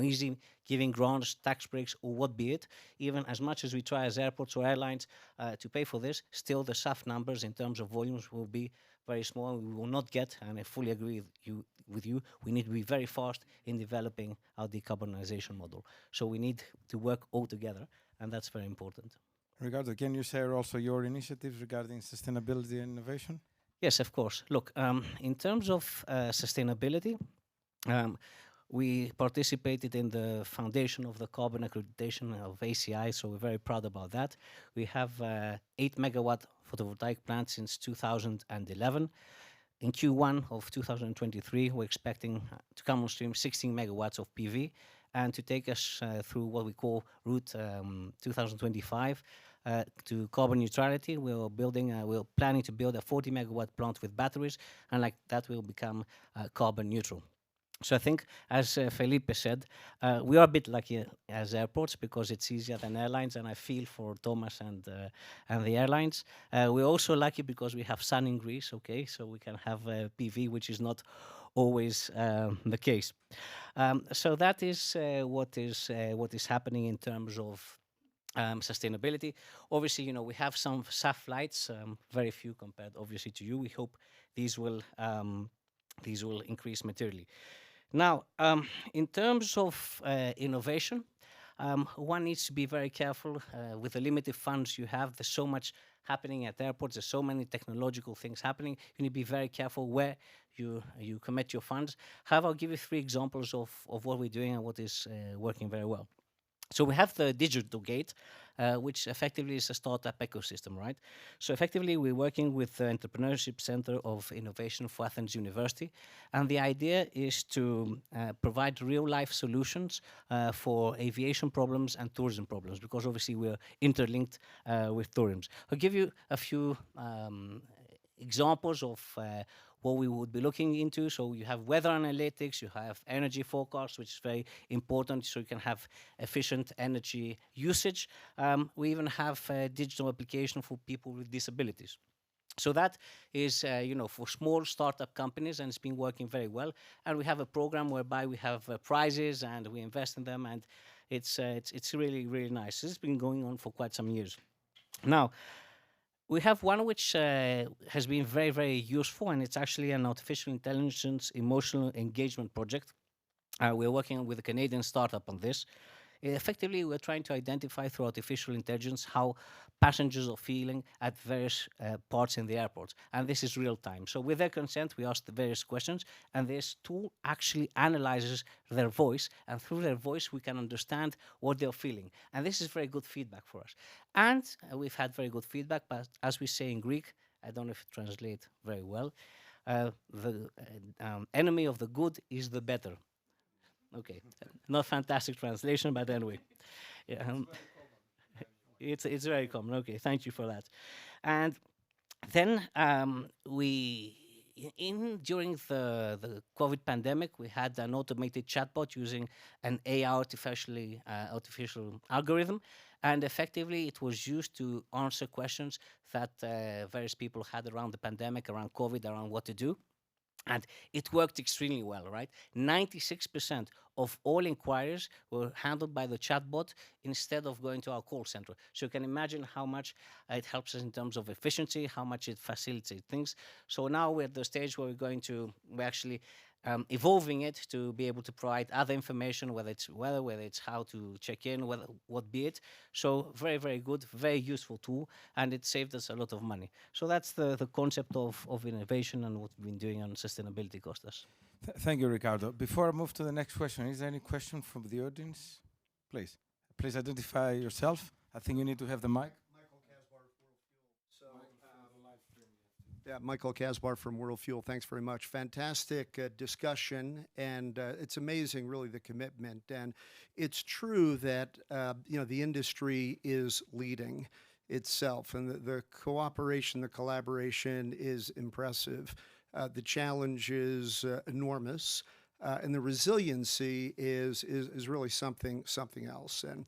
easy, giving grants, tax breaks, or what be it, even as much as we try as airports or airlines to pay for this, still the SAF numbers in terms of volumes will be very small. We will not get, and I fully agree with you, we need to be very fast in developing our decarbonization model. So we need to work all together, and that's very important. Riccardo, can you share also your initiatives regarding sustainability and innovation? Yes, of course. Look, in terms of sustainability, we participated in the foundation of the carbon accreditation of ACI, so we're very proud about that. We have 8 megawatt photovoltaic plants since 2011. In Q1 of 2023, we're expecting to come on stream 16 megawatts of PV, and to take us through what we call Route 2025 to carbon neutrality. We're planning to build a 40 megawatt plant with batteries, and like that will become carbon neutral. So I think, as Felipe said, we are a bit lucky as airports because it's easier than airlines, and I feel for Thomas and the airlines. We're also lucky because we have sun in Greece, okay, so we can have PV, which is not always the case. So that is what is happening in terms of sustainability. Obviously, we have some SAF flights, very few compared, obviously, to you. We hope these will increase materially. Now, in terms of innovation, one needs to be very careful with the limited funds you have. There's so much happening at airports. There's so many technological things happening. You need to be very careful where you commit your funds. However, I'll give you 3 examples of what we're doing and what is working very well. So we have the Digital Gate, which effectively is a startup ecosystem, right? So effectively, we're working with the Entrepreneurship Center of Innovation for Athens University, and the idea is to provide real-life solutions for aviation problems and tourism problems, because obviously we're interlinked with tourism. I'll give you a few examples of what we would be looking into. So you have weather analytics, you have energy forecasts, which is very important, so you can have efficient energy usage. We even have a digital application for people with disabilities. So that is, for small startup companies, and it's been working very well. And we have a program whereby we have prizes and we invest in them, and it's really, really nice. This has been going on for quite some years. Now, we have one which has been very, very useful, and it's actually an artificial intelligence emotional engagement project. We're working with a Canadian startup on this. Effectively, we're trying to identify through artificial intelligence how passengers are feeling at various parts in the airports. And this is real time. So with their consent, we ask the various questions, and this tool actually analyzes their voice. And through their voice, we can understand what they're feeling. And this is very good feedback for us. And we've had very good feedback, but as we say in Greek, I don't know if it translates very well, the enemy of the good is the better. Okay, not fantastic translation, but anyway. Yeah, it's very common. Okay, thank you for that. And then we during the COVID pandemic, we had an automated chatbot using an AI artificial algorithm, and effectively it was used to answer questions that various people had around the pandemic, around COVID, around what to do. And it worked extremely well, right? 96% of all inquiries were handled by the chatbot instead of going to our call center. So you can imagine how much it helps us in terms of efficiency, how much it facilitates things. So now we're at the stage where we're actually evolving it to be able to provide other information, whether it's weather, whether it's how to check in, what be it. So very, very good, very useful tool, and it saved us a lot of money. So that's the concept of innovation and what we've been doing on sustainability, Kostas. Thank you, Riccardo. Before I move to the next question, is there any question from the audience? Please. Please identify yourself. I think you need to have the mic. Yeah, Michael Kasbar from World Fuel. Thanks very much. Fantastic discussion, and it's amazing, really, the commitment. And it's true that the industry is leading itself, and the cooperation, the collaboration is impressive. The challenge is enormous, and the resiliency is really something else. And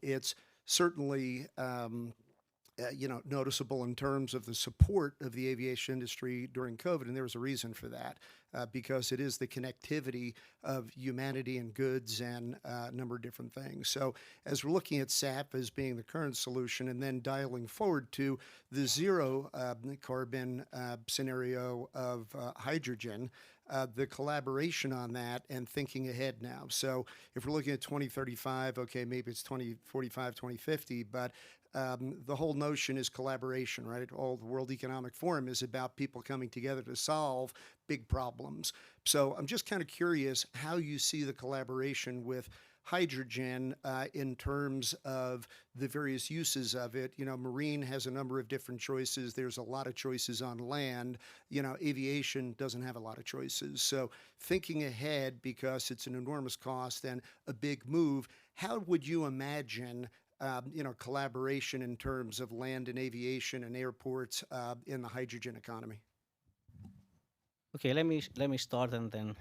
it's certainly. Noticeable in terms of the support of the aviation industry during COVID, and there was a reason for that, because it is the connectivity of humanity and goods and a number of different things. So as we're looking at SAF as being the current solution and then dialing forward to the zero carbon scenario of hydrogen, the collaboration on that and thinking ahead now. So if we're looking at 2035, okay, maybe it's 2045, 2050, but the whole notion is collaboration, right? All the World Economic Forum is about people coming together to solve big problems. So I'm just kind of curious how you see the collaboration with hydrogen in terms of the various uses of it. Marine has a number of different choices. There's a lot of choices on land. Aviation doesn't have a lot of choices. So thinking ahead, because it's an enormous cost and a big move, how would you imagine collaboration in terms of land and aviation and airports in the hydrogen economy? Okay, let me start and then.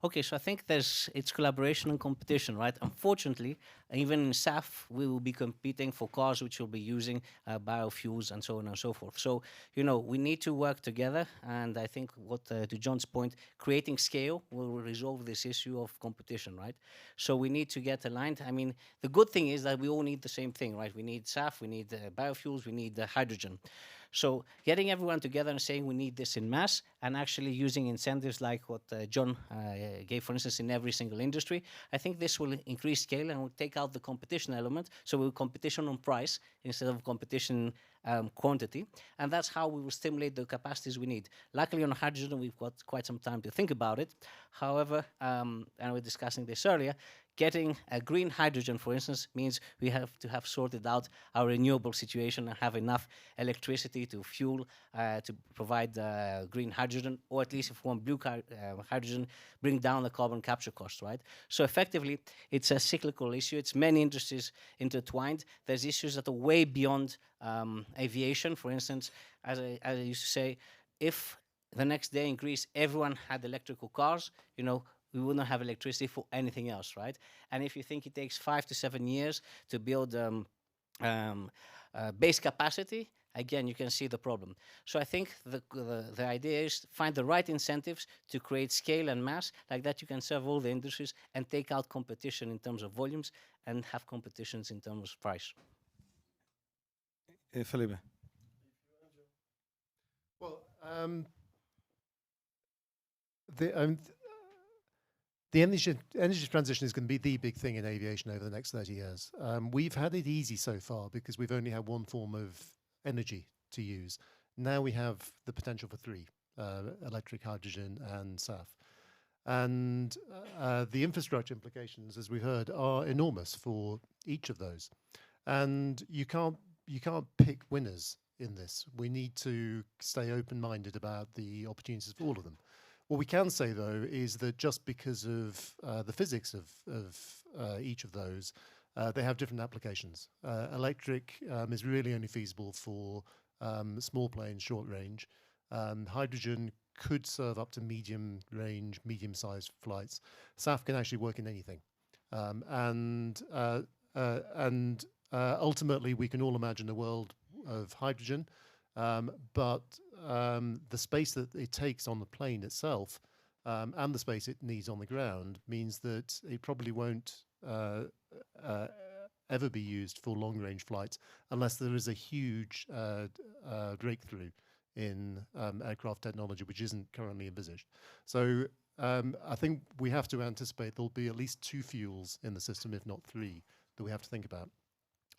Okay, so I think it's collaboration and competition, right? Unfortunately, even in SAF, we will be competing for cars which will be using biofuels and so on and so forth. So, we need to work together, and I think to John's point, creating scale will resolve this issue of competition, right? So we need to get aligned. I mean, the good thing is that we all need the same thing, right? We need SAF, we need biofuels, we need hydrogen. So getting everyone together and saying we need this in mass and actually using incentives like what John gave, for instance, in every single industry, I think this will increase scale and will take out the competition element. So we'll competition on price instead of competition quantity. And that's how we will stimulate the capacities we need. Luckily on hydrogen, we've got quite some time to think about it. However, and we were discussing this earlier, getting a green hydrogen, for instance, means we have to have sorted out our renewable situation and have enough electricity to fuel, to provide green hydrogen, or at least if we want blue hydrogen, bring down the carbon capture cost, right? So effectively, it's a cyclical issue. It's many industries intertwined. There's issues that are way beyond aviation. For instance, as I used to say, if the next day in Greece everyone had electrical cars, we wouldn't have electricity for anything else, right? And if you think it takes 5 to 7 years to build base capacity, again, you can see the problem. So I think the idea is find the right incentives to create scale and mass. Like that, you can serve all the industries and take out competition in terms of volumes and have competitions in terms of price. Felipe. Well, the energy transition is going to be the big thing in aviation over the next 30 years. We've had it easy so far because we've only had one form of energy to use. Now we have the potential for three, electric, hydrogen, and SAF. And the infrastructure implications, as we heard, are enormous for each of those. And you can't pick winners in this. We need to stay open-minded about the opportunities for all of them. What we can say, though, is that just because of the physics of each of those, they have different applications. Electric is really only feasible for small planes, short range. Hydrogen could serve up to medium range, medium-sized flights. SAF can actually work in anything. And ultimately, we can all imagine a world of hydrogen, but the space that it takes on the plane itself and the space it needs on the ground means that it probably won't ever be used for long-range flights unless there is a huge breakthrough in aircraft technology, which isn't currently envisaged. So I think we have to anticipate there'll be at least 2 fuels in the system, if not 3, that we have to think about.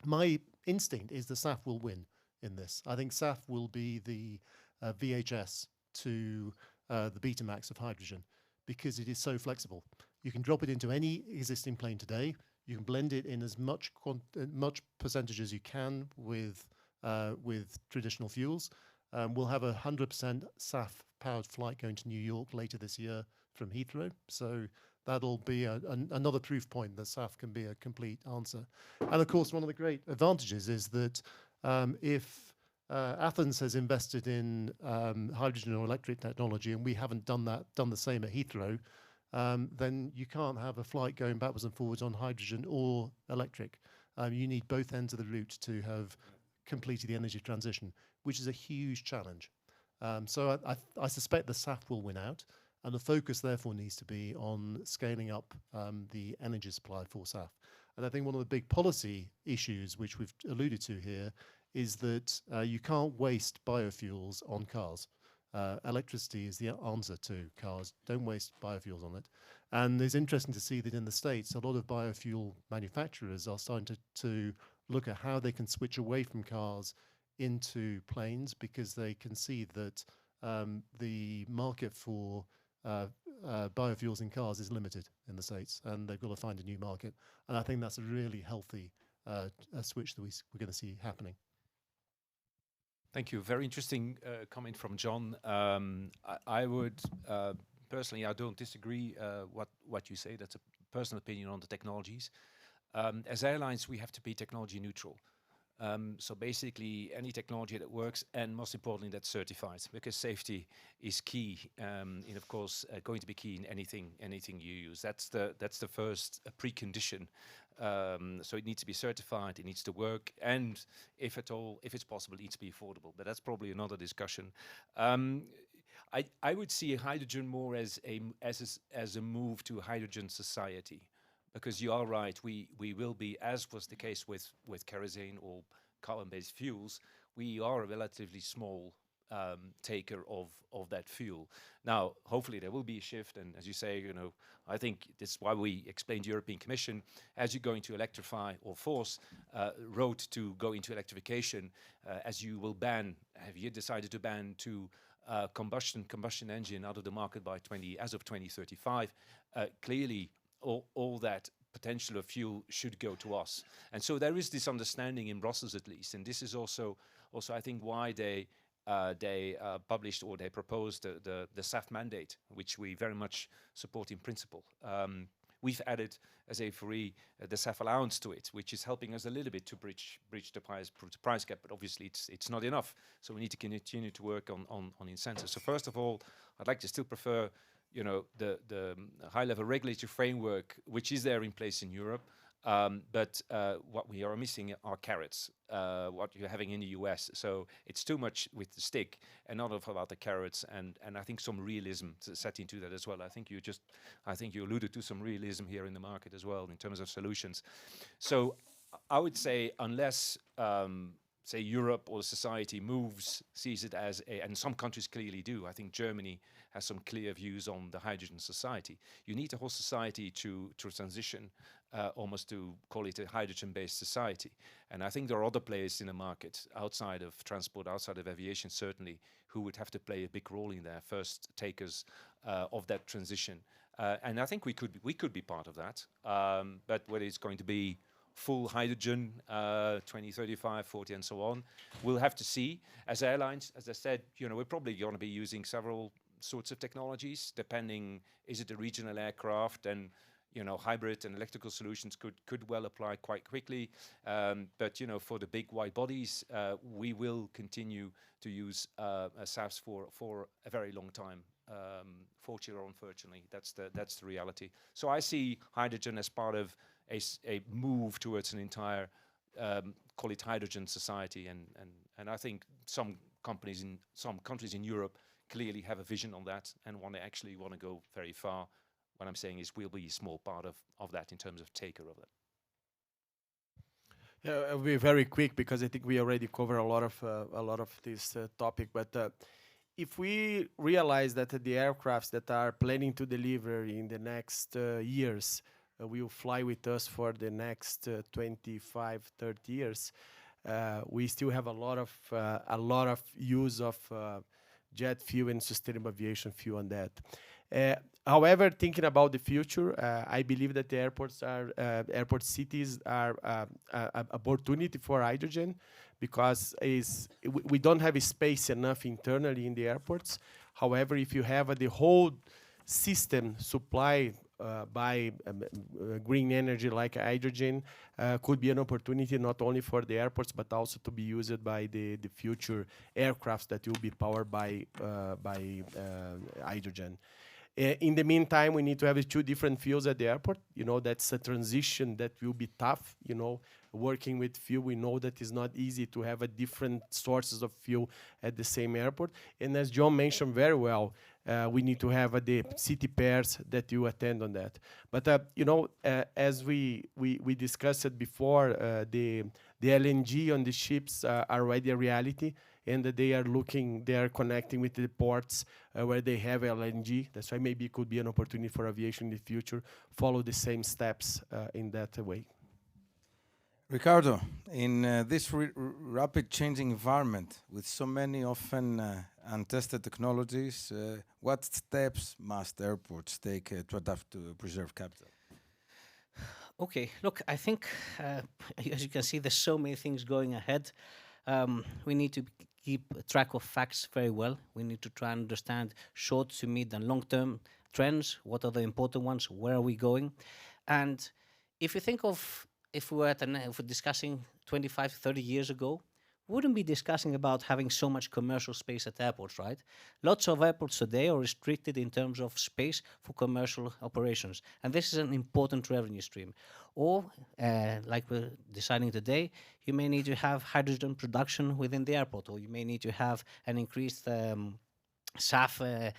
My instinct is that SAF will win in this. I think SAF will be the VHS to the Betamax of hydrogen because it is so flexible. You can drop it into any existing plane today. You can blend it in as much percentage as you can with traditional fuels. We'll have 100% SAF-powered flight going to New York later this year from Heathrow. So that'll be another proof point that SAF can be a complete answer. And of course, one of the great advantages is that if Athens has invested in hydrogen or electric technology, and we haven't done the same at Heathrow, then you can't have a flight going backwards and forwards on hydrogen or electric. You need both ends of the route to have completed the energy transition, which is a huge challenge. So I suspect the SAF will win out, and the focus therefore needs to be on scaling up the energy supply for SAF. And I think one of the big policy issues, which we've alluded to here, is that you can't waste biofuels on cars. Electricity is the answer to cars. Don't waste biofuels on it. And it's interesting to see that in the States, a lot of biofuel manufacturers are starting to look at how they can switch away from cars into planes because they can see that the market for biofuels in cars is limited in the States, and they've got to find a new market. And I think that's a really healthy switch that we're going to see happening. Thank you. Very interesting comment from John. I would personally, I don't disagree what you say. That's a personal opinion on the technologies. As airlines, we have to be technology neutral. So basically, any technology that works, and most importantly, that's certified, because safety is key, and of course, going to be key in anything you use. That's the first precondition. So it needs to be certified, it needs to work, and if it's possible, it needs to be affordable. But that's probably another discussion. I would see hydrogen more as a move to a hydrogen society. Because you are right, we will be, as was the case with kerosene or carbon-based fuels, we are a relatively small taker of that fuel. Now, hopefully there will be a shift, and as you say, I think this is why we explained the European Commission, as you're going to electrify or force road to go into electrification, as you will have you decided to ban combustion engine out of the market by as of 2035, clearly all that potential of fuel should go to us. And so there is this understanding in Brussels at least, and this is also I think why they published or they proposed the SAF mandate, which we very much support in principle. We've added as A4E the SAF allowance to it, which is helping us a little bit to bridge the price gap, but obviously it's not enough. So we need to continue to work on incentives. So first of all, I'd like to still prefer the high-level regulatory framework, which is there in place in Europe, but what we are missing are carrots, what you're having in the US. So it's too much with the stick and not enough about the carrots, and I think some realism set into that as well. I think you alluded to some realism here in the market as well in terms of solutions. So I would say unless say Europe or society sees it as and some countries clearly do. I think Germany has some clear views on the hydrogen society. You need a whole society to transition almost to call it a hydrogen-based society. And I think there are other players in the market outside of transport, outside of aviation certainly, who would have to play a big role in there, first takers of that transition. And I think we could be part of that. But whether it's going to be full hydrogen, 2035, 40, and so on. We'll have to see. As airlines, as I said, we're probably going to be using several sorts of technologies, depending, is it a regional aircraft? And, hybrid and electrical solutions could well apply quite quickly. But for the big wide bodies, we will continue to use SAFs for a very long time. Fortunately or unfortunately, that's the reality. So I see hydrogen as part of a move towards an entire call it hydrogen society, and I think some companies in some countries in Europe clearly have a vision on that and want to go very far. What I'm saying is we'll be a small part of that in terms of taker of that. Yeah, I'll be very quick because I think we already covered a lot of this topic. But if we realize that the aircrafts that are planning to deliver in the next years will fly with us for the next 25, 30 years, we still have a lot of use of jet fuel and sustainable aviation fuel on that. However, thinking about the future, I believe that the airport cities are an opportunity for hydrogen, because we don't have space enough internally in the airports. However, if you have the whole system supplied by green energy like hydrogen, could be an opportunity not only for the airports but also to be used by the future aircrafts that will be powered by hydrogen. In the meantime, we need to have two different fuels at the airport. That's a transition that will be tough. Working with fuel, we know that it's not easy to have a different sources of fuel at the same airport. And as John mentioned very well, we need to have the city pairs that you attend on that. But as we discussed it before, the LNG on the ships are already a reality, and they are connecting with the ports where they have LNG. That's why maybe it could be an opportunity for aviation in the future, follow the same steps in that way. Riccardo, in this rapid changing environment with so many often untested technologies, what steps must airports take to adapt to preserve capital? Okay, look, I think, as you can see, there's so many things going ahead. We need to keep track of facts very well. We need to try and understand short to mid and long-term trends. What are the important ones? Where are we going? And if you think of, if we're discussing 25, 30 years ago, we wouldn't be discussing about having so much commercial space at airports, right? Lots of airports today are restricted in terms of space for commercial operations. And this is an important revenue stream. Or, like we're deciding today, you may need to have hydrogen production within the airport, or you may need to have an increased SAF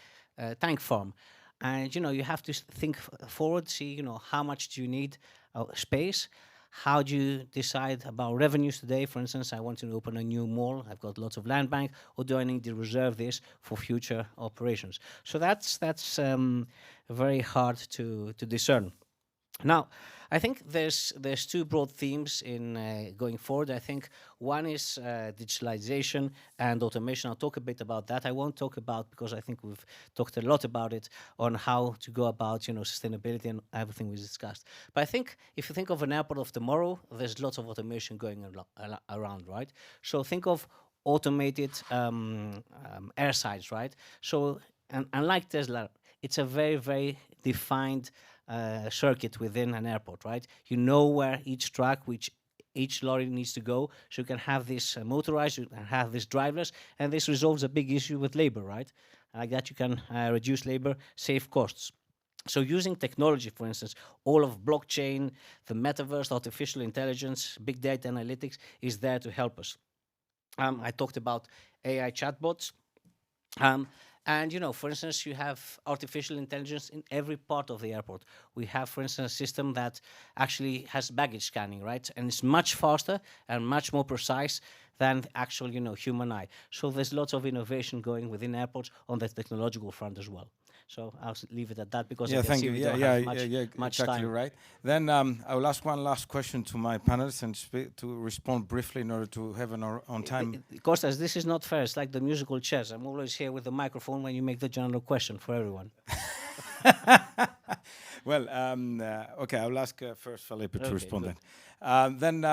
tank farm. And, you have to think forward, see, how much do you need space? How do you decide about revenues today? For instance, I want to open a new mall. I've got lots of land bank, or do I need to reserve this for future operations? So that's very hard to discern. Now, I think there's two broad themes in going forward. I think one is digitalization and automation. I'll talk a bit about that. I won't talk about, because I think we've talked a lot about it, on how to go about sustainability and everything we discussed. But I think if you think of an airport of tomorrow, there's lots of automation going around, right? So think of automated airsides, right? So, and unlike Tesla, it's a very, very defined circuit within an airport, right? You know where each truck, each lorry needs to go, so you can have this motorized, you can have this driverless, and this resolves a big issue with labor, right? Like that you can reduce labor, save costs. So using technology, for instance, all of blockchain, the metaverse, artificial intelligence, big data analytics is there to help us. I talked about AI chatbots. And, for instance, you have artificial intelligence in every part of the airport. We have, for instance, a system that actually has baggage scanning, right? And it's much faster and much more precise than the actual, human eye. So there's lots of innovation going within airports on the technological front as well. So I'll leave it at that, because I can see we don't have much exactly time. Right. Then I will ask one last question to my panelists and to respond briefly in order to have on time. Kostas, this is not fair. It's like the musical chairs. I'm always here with the microphone when you make the general question for everyone. Well, okay, I'll ask first Felipe to Okay, respond good. then.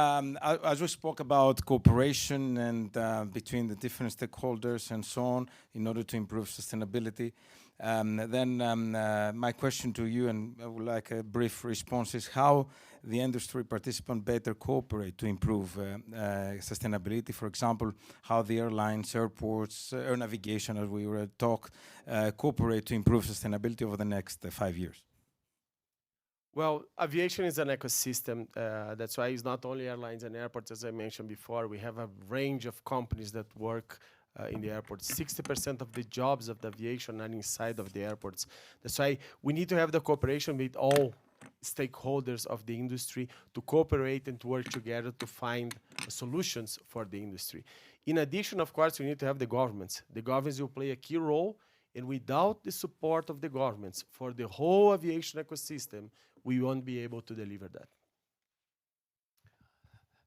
As we spoke about cooperation and between the different stakeholders and so on in order to improve sustainability, my question to you, and I would like a brief response, is how the industry participants better cooperate to improve sustainability. For example, how the airlines, airports, air navigation, as we were talked, cooperate to improve sustainability over the next 5 years. Well, aviation is an ecosystem. That's why it's not only airlines and airports, as I mentioned before. We have a range of companies that work in the airports. 60% of the jobs of the aviation are inside of the airports. That's why we need to have the cooperation with all stakeholders of the industry to cooperate and to work together to find solutions for the industry. In addition, of course, we need to have the governments. The governments will play a key role, and without the support of the governments for the whole aviation ecosystem, we won't be able to deliver that.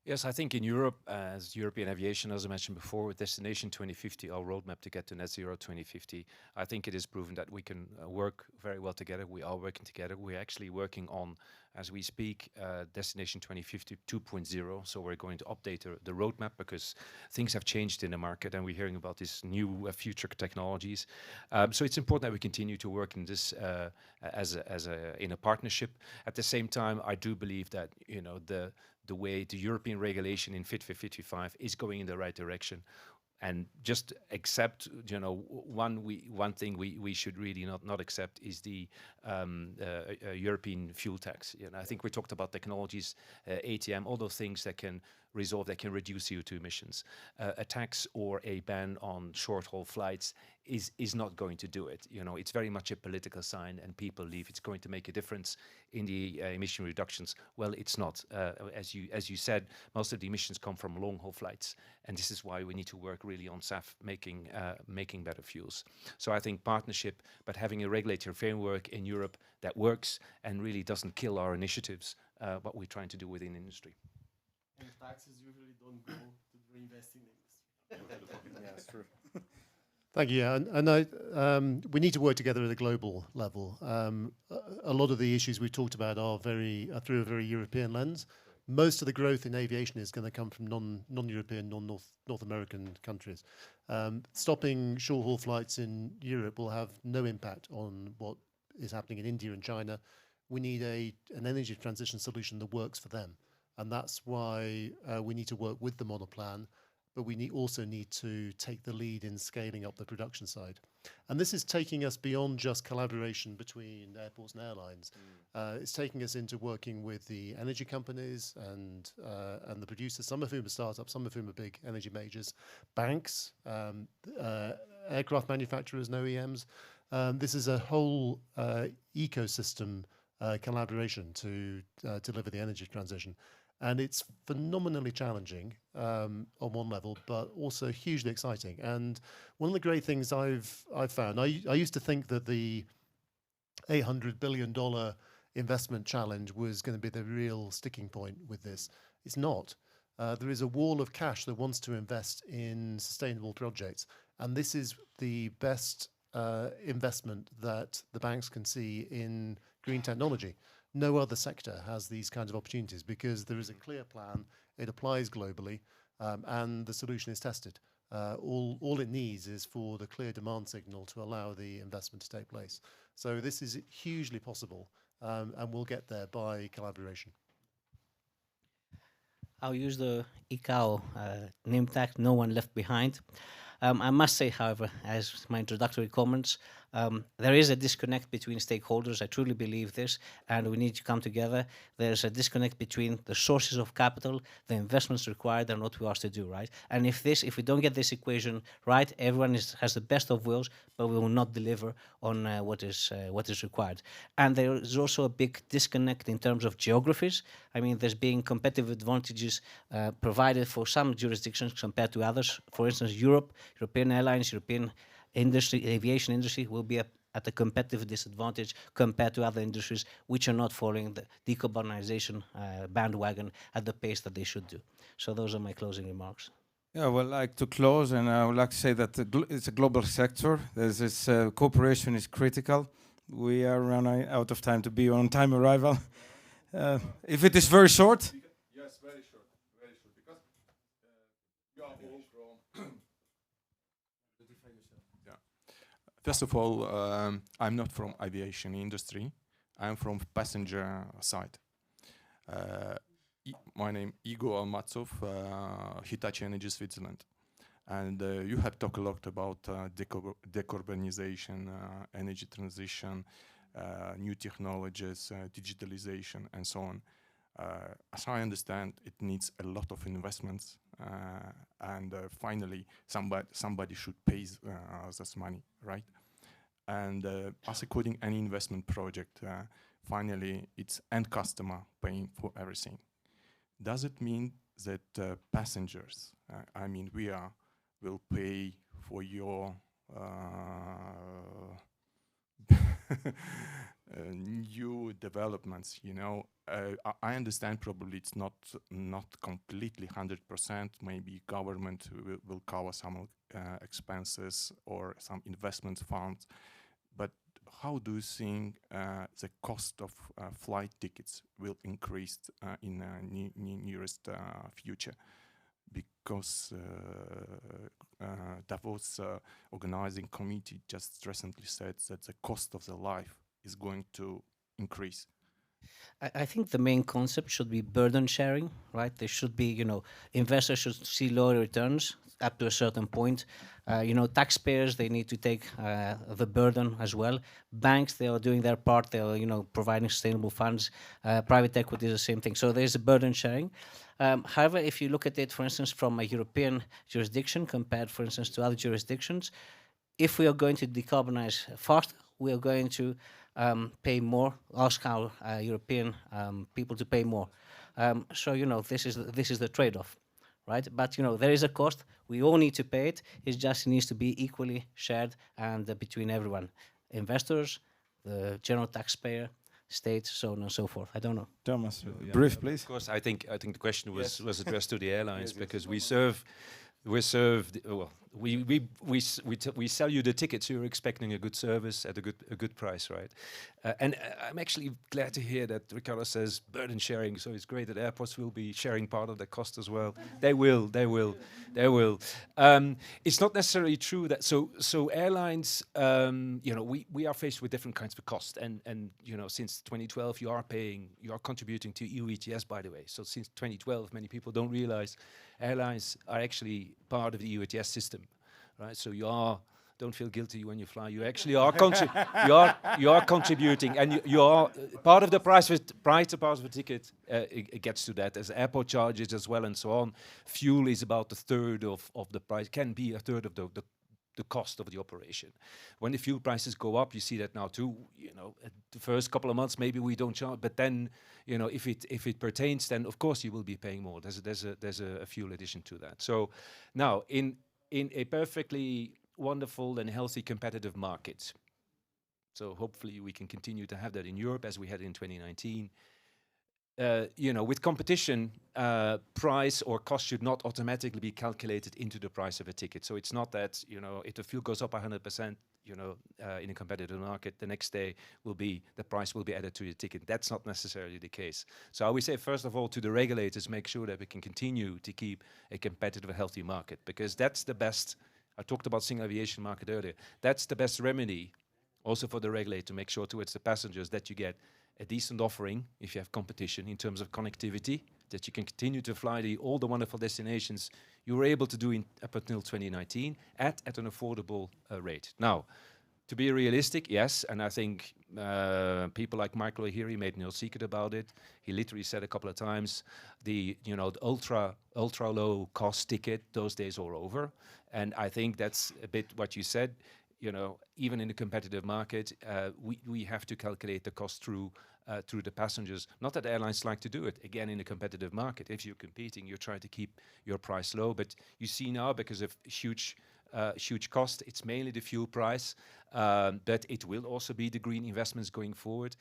Yes, I think in Europe, as European aviation, as I mentioned before, with Destination 2050, our roadmap to get to net zero 2050, I think it is proven that we can work very well together. We are working together. We're actually working on, as we speak, Destination 2050 2.0. So we're going to update the roadmap because things have changed in the market and we're hearing about these new future technologies. So it's important that we continue to work in this in a partnership. At the same time, I do believe that, you know, the way the European regulation in Fit for 55 is going in the right direction. And just accept, you know, one thing we should really not accept is the European fuel tax. You know, I think we talked about technologies, ATM, all those things that can reduce CO2 emissions. A tax or a ban on short-haul flights is not going to do it. You know, it's very much a political sign, and people believe it's going to make a difference in the emission reductions. Well, it's not. As you said, most of the emissions come from long-haul flights, and this is why we need to work really on SAF making better fuels. So I think partnership, but having a regulatory framework in Europe that works and really doesn't kill our initiatives, what we're trying to do within industry. And taxes usually don't go to reinvest in the industry. Yeah, that's true. Thank you. Yeah, and we need to work together at a global level. A lot of the issues we talked about are through a very European lens. Most of the growth in aviation is going to come from non-European, non-North American countries. Stopping short-haul flights in Europe will have no impact on what is happening in India and China. We need an energy transition solution that works for them. And that's why we need to work with them on a plan, but we also need to take the lead in scaling up the production side. And this is taking us beyond just collaboration between airports and airlines. It's taking us into working with the energy companies and the producers, some of whom are startups, some of whom are big energy majors, banks, aircraft manufacturers and OEMs. This is a whole ecosystem collaboration to deliver the energy transition. And it's phenomenally challenging on one level, but also hugely exciting. And one of the great things I've found, I used to think that the $800 billion investment challenge was going to be the real sticking point with this. It's not. There is a wall of cash that wants to invest in sustainable projects. And this is the best investment that the banks can see in green technology. No other sector has these kinds of opportunities because there is a clear plan, it applies globally, and the solution is tested. All it needs is for the clear demand signal to allow the investment to take place. So this is hugely possible, and we'll get there by collaboration. I'll use the ICAO name tag, no one left behind. I must say, however, as my introductory comments, there is a disconnect between stakeholders. I truly believe this, and we need to come together. There's a disconnect between the sources of capital, the investments required, and what we asked to do, right? And if we don't get this equation right, everyone has the best of wills, but we will not deliver on what is required. And there is also a big disconnect in terms of geographies. I mean, there's being competitive advantages provided for some jurisdictions compared to others. For instance, European airlines, European industry, aviation industry will be at a competitive disadvantage compared to other industries which are not following the decarbonization bandwagon at the pace that they should do. So those are my closing remarks. Yeah, well, I'd like to close, and I would like to say that it's a global sector. There's this cooperation is critical. we are running out of time to be on time arrival. If it is very short. Yes, very short, because you are all from. Yeah. First of all, I'm not from aviation industry. I'm from passenger side. My name Igor Almatsov, Hitachi Energy Switzerland. And you have talked a lot about decarbonization, energy transition, new technologies, digitalization, and so on. As I understand, it needs a lot of investments, and finally, somebody should pay this money, right? And as according any investment project, finally, it's end customer paying for everything. Does it mean that passengers, I mean, will pay for your new developments? You know, I understand probably it's not completely 100%. Maybe government will cover some expenses or some investment funds. But how do you think the cost of flight tickets will increase in the nearest future? Because Davos organizing committee just recently said that the cost of the life is going to increase. I think the main concept should be burden sharing, right? There should be, investors should see lower returns up to a certain point. Taxpayers, they need to take the burden as well. Banks, they are doing their part. They are, providing sustainable funds. Private equity is the same thing. So there's a burden sharing. However, if you look at it, for instance, from a European jurisdiction compared, for instance, to other jurisdictions, if we are going to decarbonize faster, we are going to pay more, ask our European people to pay more. So, this is the trade-off, right? But, there is a cost. We all need to pay it. It just needs to be equally shared and between everyone. Investors, the general taxpayer, state, so on and so forth. I don't know. Thomas, brief, please. Of course, I think the question was addressed to the airlines because we sell you the tickets. You're expecting a good service at a good price, right? And I'm actually glad to hear that Riccardo says burden sharing. So it's great that airports will be sharing part of the cost as well. They will. It's not necessarily true that so airlines. We are faced with different kinds of costs, and since 2012 you are contributing to EU ETS, by the way. So since 2012, many people don't realize airlines are actually part of the EU ETS system. Right, so don't feel guilty when you fly. You actually are you are contributing, and you are part of the price of the ticket. It gets to that as airport charges as well, and so on. Fuel is about a third of the price. Can be a third of the cost of the operation. When the fuel prices go up, you see that now too. The first couple of months maybe we don't charge, but then if it pertains, then of course you will be paying more. There's a fuel addition to that. So now in a perfectly wonderful and healthy competitive market. So hopefully we can continue to have that in Europe as we had in 2019. With competition, price or cost should not automatically be calculated into the price of a ticket. So it's not that, if the fuel goes up 100%, in a competitive market, the next day the price will be added to the ticket. That's not necessarily the case. So I would say, first of all, to the regulators, make sure that we can continue to keep a competitive, healthy market, because that's the best. I talked about single aviation market earlier. That's the best remedy also for the regulator to make sure towards the passengers that you get a decent offering if you have competition in terms of connectivity, that you can continue to fly all the wonderful destinations you were able to do up until 2019 at an affordable rate. Now, to be realistic, yes, and I think people like Michael here, he made no secret about it. He literally said a couple of times, the ultra low cost ticket, those days are over. And I think that's a bit what you said. Even in a competitive market, we have to calculate the cost through the passengers. Not that airlines like to do it. Again, in a competitive market, if you're competing, you're trying to keep your price low. But you see now, because of huge cost, it's mainly the fuel price, but it will also be the green investments going forward.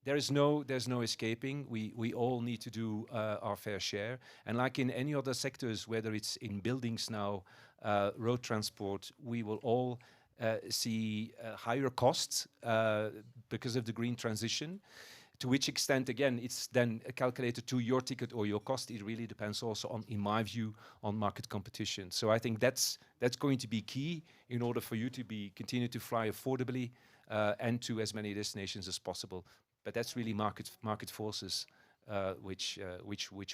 There's no escaping. We all need to do our fair share. And like in any other sectors, whether it's in buildings now, road transport, we will all see higher costs because of the green transition. To which extent, again, it's then calculated to your ticket or your cost. It really depends also on, in my view, on market competition. So I think that's going to be key in order for you to continue to fly affordably and to as many destinations as possible. But that's really market forces which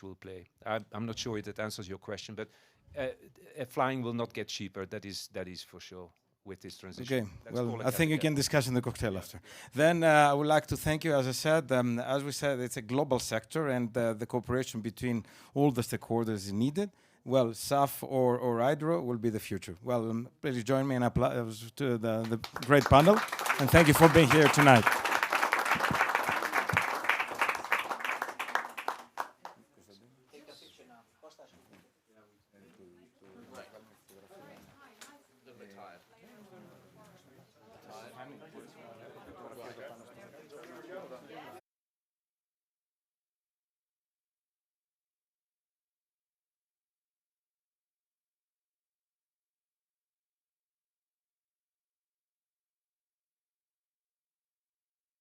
will play. I'm not sure if that answers your question, but flying will not get cheaper. That is for sure. With this transition. Okay, That's well, all I think you can discuss in the cocktail after. Then I would like to thank you. As I said, as we said, it's a global sector, and the cooperation between all the stakeholders is needed. Well, SAF or Hydro will be the future. Well, please join me in applause to the great panel, and thank you for being here tonight.